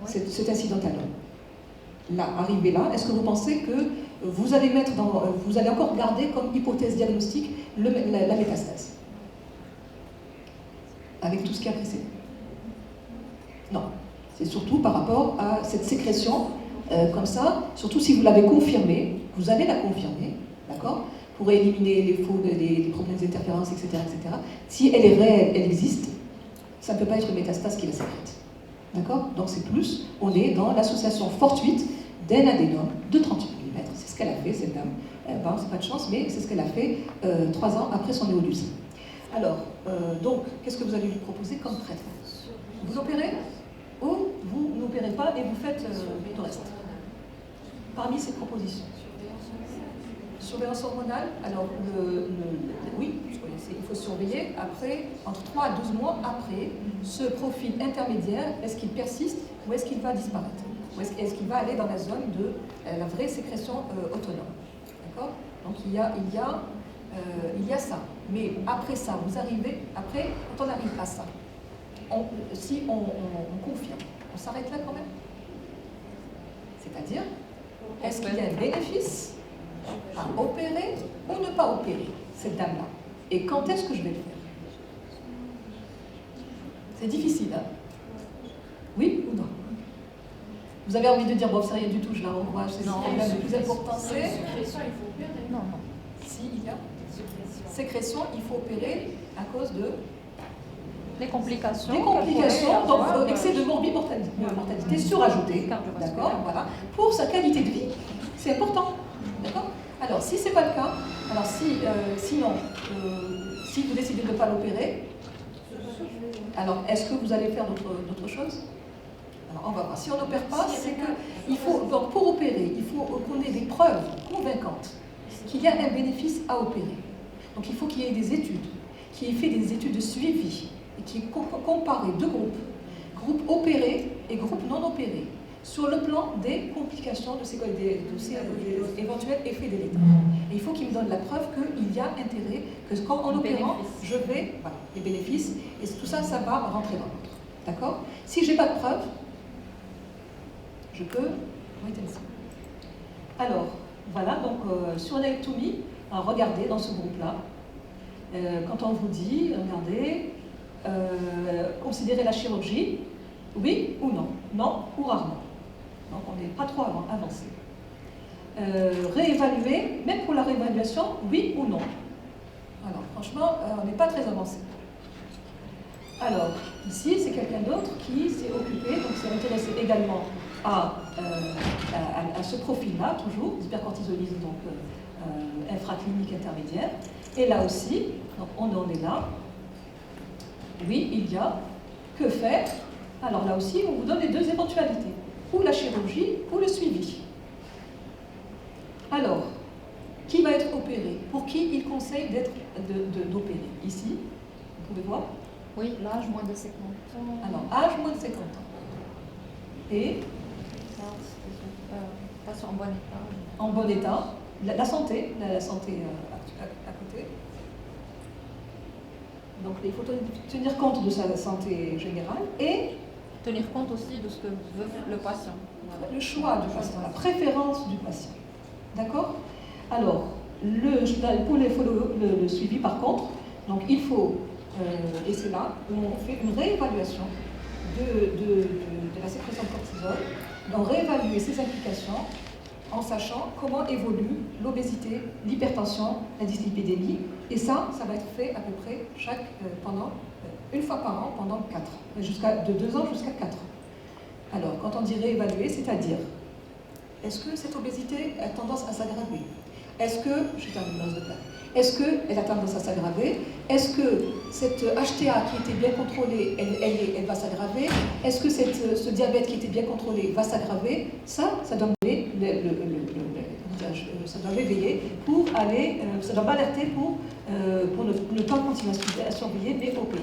Cet incident-là. Là, arrivé là, est-ce que vous pensez que vous allez encore garder comme hypothèse diagnostique la métastase? Avec tout ce qui a précédé? Non. C'est surtout par rapport à cette sécrétion, comme ça, surtout si vous l'avez confirmée, vous allez la confirmer, d'accord? Pour éliminer les faux, les problèmes d'interférence, etc., etc. Si elle est réelle, elle existe, ça ne peut pas être une métastase qui la sécrète. D'accord? Donc c'est plus, on est dans l'association fortuite d'un adénome de 38 mm. C'est ce qu'elle a fait, cette dame. Bon, c'est pas de chance, mais c'est ce qu'elle a fait 3 ans après son néolucine. Alors, donc, qu'est-ce que vous allez lui proposer comme traitement? Vous l'opérez ou vous n'opérez pas et vous faites le reste? Parmi ces propositions. Surveillance hormonale, alors oui, il faut surveiller après, entre 3 à 12 mois après, ce profil intermédiaire, est-ce qu'il persiste ou est-ce qu'il va disparaître? Ou est-ce qu'il va aller dans la zone de la vraie sécrétion autonome? D'accord? Donc il y a ça. Mais après ça, vous arrivez, après, quand on arrive à ça, si on confirme, on s'arrête là quand même? C'est-à-dire, est-ce qu'il y a un bénéfice à opérer ou ne pas opérer cette dame-là? Et quand est-ce que je vais le faire? C'est difficile, hein? Oui ou non? Vous avez envie de dire, bon, c'est rien du tout, je la renvoie, c'est le plus important, c'est... Sécrétion, il faut opérer. Non, non. Si, il y a sécrétion, il faut opérer à cause de... Les complications. Des complications, donc excès de mortalité surajoutée, d'accord, voilà, pour sa qualité de vie, c'est important, d'accord? Alors, si ce n'est pas le cas, alors sinon, si vous décidez de ne pas l'opérer, alors est-ce que vous allez faire d'autres choses? Alors, on va voir. Si on n'opère pas, c'est qu'il faut, donc, pour opérer, il faut qu'on ait des preuves convaincantes qu'il y a un bénéfice à opérer. Donc, il faut qu'il y ait des études, qui aient fait des études de suivi, et qui comparent deux groupes, groupe opéré et groupe non opéré, sur le plan des complications de ces éventuels effets délétères. Et il faut qu'il me donne la preuve qu'il y a intérêt, que quand en opérant, je vais, voilà, les bénéfices, et tout ça, ça va rentrer dans l'autre. D'accord? Si je n'ai pas de preuve, je peux arrêter ça. Alors, voilà, donc sur l'ectomie, regardez dans ce groupe-là, quand on vous dit, regardez, considérez la chirurgie, oui ou non, non ou rarement. Donc on n'est pas trop avancé. Réévaluer, même pour la réévaluation, oui ou non. Alors franchement, on n'est pas très avancé. Alors, ici, c'est quelqu'un d'autre qui s'est occupé, donc s'est intéressé également à ce profil-là, toujours, hypercortisolisme, donc infraclinique intermédiaire. Et là aussi, donc on en est là. Oui, il y a. Que faire? Alors là aussi, on vous donne les deux éventualités. Ou la chirurgie, ou le suivi. Alors, qui va être opéré? Pour pour qui il conseille d'opérer. Ici, vous pouvez voir. Oui, l'âge moins de 50 ans. Alors, âge moins de 50 ans. Et Pas en bon état. en bon état, la santé à côté. Donc il faut tenir compte de sa santé générale et Tenir compte aussi de ce que veut le patient. Voilà. le choix du patient, la préférence du patient. D'accord? Alors, pour le suivi par contre, donc il faut, et c'est là où on fait une réévaluation de la sécrétion de cortisol, donc réévaluer ses implications en sachant comment évolue l'obésité, l'hypertension, la dyslipidémie. Et ça va être fait à peu près une fois par an pendant 4 ans, de 2 ans jusqu'à 4 ans. Alors, quand on dit réévaluer, c'est-à-dire, est-ce que cette obésité a tendance à s'aggraver? Est-ce que, je termine de plat, est-ce qu'elle a tendance à s'aggraver? Est-ce que cette HTA qui était bien contrôlée, elle va s'aggraver? Est-ce que ce diabète qui était bien contrôlé va s'aggraver? Ça doit ça doit réveiller pour aller, ça doit m'alerter pour ne pas continuer à surveiller, mais opérer.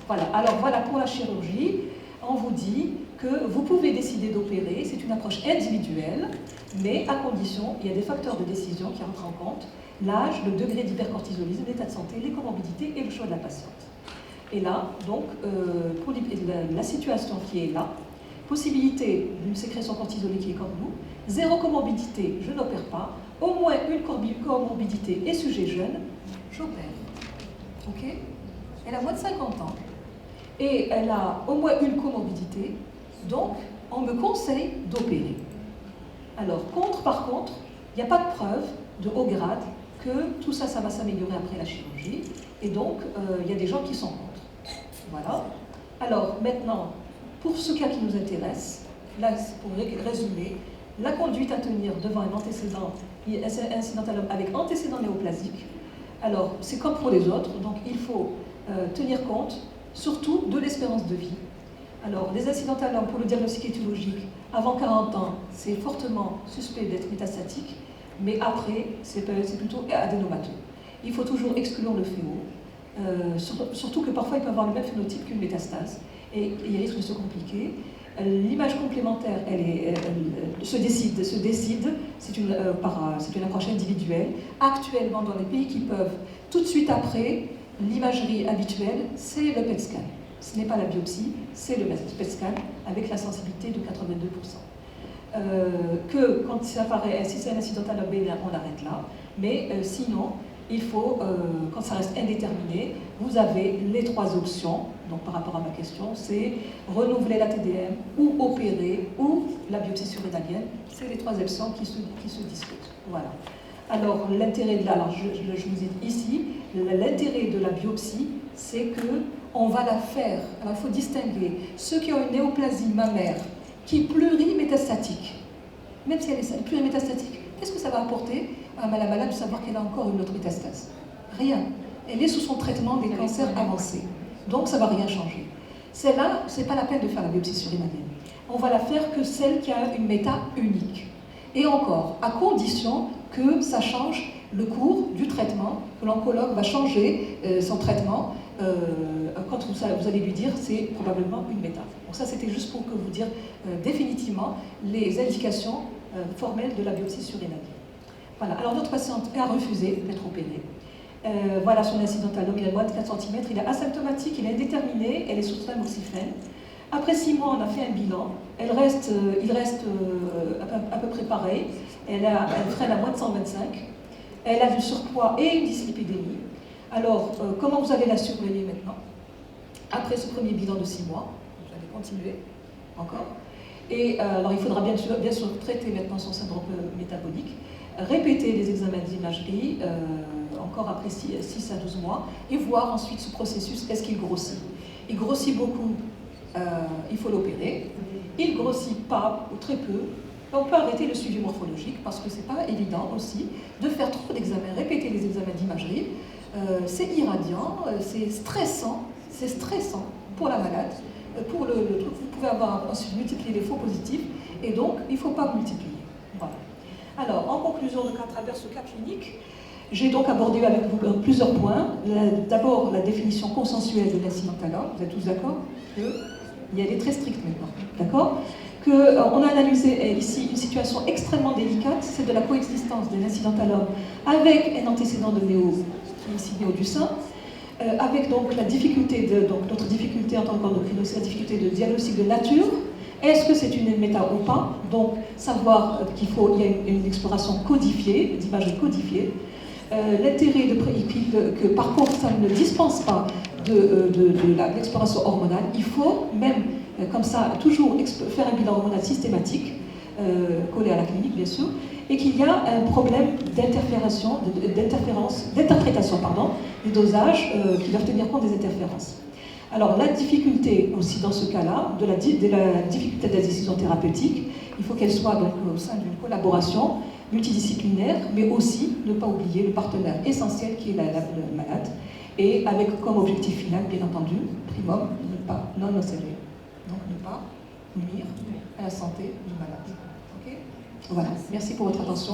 Voilà, alors voilà pour la chirurgie, on vous dit que vous pouvez décider d'opérer, c'est une approche individuelle, mais à condition, il y a des facteurs de décision qui rentrent en compte, l'âge, le degré d'hypercortisolisme, l'état de santé, les comorbidités et le choix de la patiente. Et là, donc, pour la situation qui est là, possibilité d'une sécrétion cortisolique qui est comme nous, 0 comorbidité, je n'opère pas, au moins une comorbidité et sujet jeune, j'opère. Ok? Elle a moins de 50 ans et elle a au moins une comorbidité, donc on me conseille d'opérer. Alors, par contre, il n'y a pas de preuve de haut grade que tout ça, ça va s'améliorer après la chirurgie, et donc il y a des gens qui sont contre. Voilà. Alors, maintenant, pour ce cas qui nous intéresse, là, pour résumer, la conduite à tenir devant un antécédent incidental avec antécédent néoplasique. Alors, c'est comme pour les autres, donc il faut tenir compte surtout de l'espérance de vie. Alors, les incidentalomes pour le diagnostic étiologique, avant 40 ans, c'est fortement suspect d'être métastatique, mais après, c'est plutôt adénomateux. Il faut toujours exclure le FEO, surtout que parfois il peut avoir le même phénotype qu'une métastase, et il risque de se compliquer. L'image complémentaire, elle se décide, c'est une approche individuelle. Actuellement, dans les pays qui peuvent, tout de suite après, l'imagerie habituelle, c'est le PET scan. Ce n'est pas la biopsie, c'est le PET scan avec la sensibilité de 82%. Que quand ça apparaît, si c'est un incidental bénin, on arrête là. Mais sinon, il faut, quand ça reste indéterminé, vous avez les 3 options. Donc par rapport à ma question, c'est renouveler la TDM ou opérer ou la biopsie surrénalienne. C'est les 3 options qui se discutent. Voilà. Alors l'intérêt de je vous ai dit ici, l'intérêt de la biopsie, c'est que on va la faire. Alors il faut distinguer ceux qui ont une néoplasie mammaire qui est plurimétastatique. Même si elle est plurimétastatique, qu'est-ce que ça va apporter à la malade de savoir qu'elle a encore une autre métastase? Rien. Elle est sous son traitement des cancers avancés. Donc ça ne va rien changer. Celle-là, ce n'est pas la peine de faire la biopsie surrénalienne. On va la faire que celle qui a une méta unique. Et encore, à condition que ça change le cours du traitement, que l'oncologue va changer son traitement quand vous allez lui dire c'est probablement une méta. Donc ça c'était juste pour que vous dire définitivement les indications formelles de la biopsie surrénalienne. Voilà, alors notre patiente a refusé d'être opérée. Voilà son incidentalome, il a moins de 4 cm, il est asymptomatique, il est indéterminé, elle est sous tamoxifène. Après 6 mois, on a fait un bilan, il reste à peu près pareil, elle freine à moins de 125, elle a du surpoids et une dyslipidémie. Alors, comment vous allez la surveiller maintenant? Après ce premier bilan de 6 mois, vous allez continuer encore. Et alors, il faudra bien sûr traiter maintenant son syndrome métabolique, répéter les examens d'imagerie encore après 6 à 12 mois et voir ensuite ce processus, est-ce qu'il grossit? Il grossit beaucoup, il faut l'opérer. Il grossit pas ou très peu, on peut arrêter le suivi morphologique parce que c'est pas évident aussi de faire trop d'examens, répéter les examens d'imagerie. C'est irradiant, c'est stressant pour la malade. Pour le truc, vous pouvez avoir ensuite multiplié les faux positifs et donc il ne faut pas multiplier. Voilà. Alors, en conclusion, à travers ce cas clinique, J'ai donc abordé avec vous plusieurs points. D'abord, la définition consensuelle de l'accidentalogue. Vous êtes tous d'accord elle est très stricte maintenant. D'accord on a analysé ici une situation extrêmement délicate, c'est de la coexistence de l'incidentalogue avec un antécédent de néo, qui est ici néo du sein, avec donc la difficulté, donc notre difficulté en tant qu'endocrinologue, c'est la difficulté de diagnostic de nature. Est-ce que c'est une méta ou pas? Donc savoir qu'il y a une exploration codifiée, d'images codifiées. L'intérêt que par contre ça ne dispense pas de l'exploration hormonale. Il faut même comme ça toujours faire un bilan hormonal systématique, collé à la clinique bien sûr, et qu'il y a un problème d'interprétation des dosages qui doivent tenir compte des interférences. Alors la difficulté aussi dans ce cas-là, de la difficulté de la décision thérapeutique, il faut qu'elle soit donc au sein d'une collaboration multidisciplinaire, mais aussi ne pas oublier le partenaire essentiel qui est le malade, et avec comme objectif final, bien entendu, primum, ne pas non-nocere. Donc ne pas nuire à la santé du malade. Okay? Voilà, merci pour votre attention.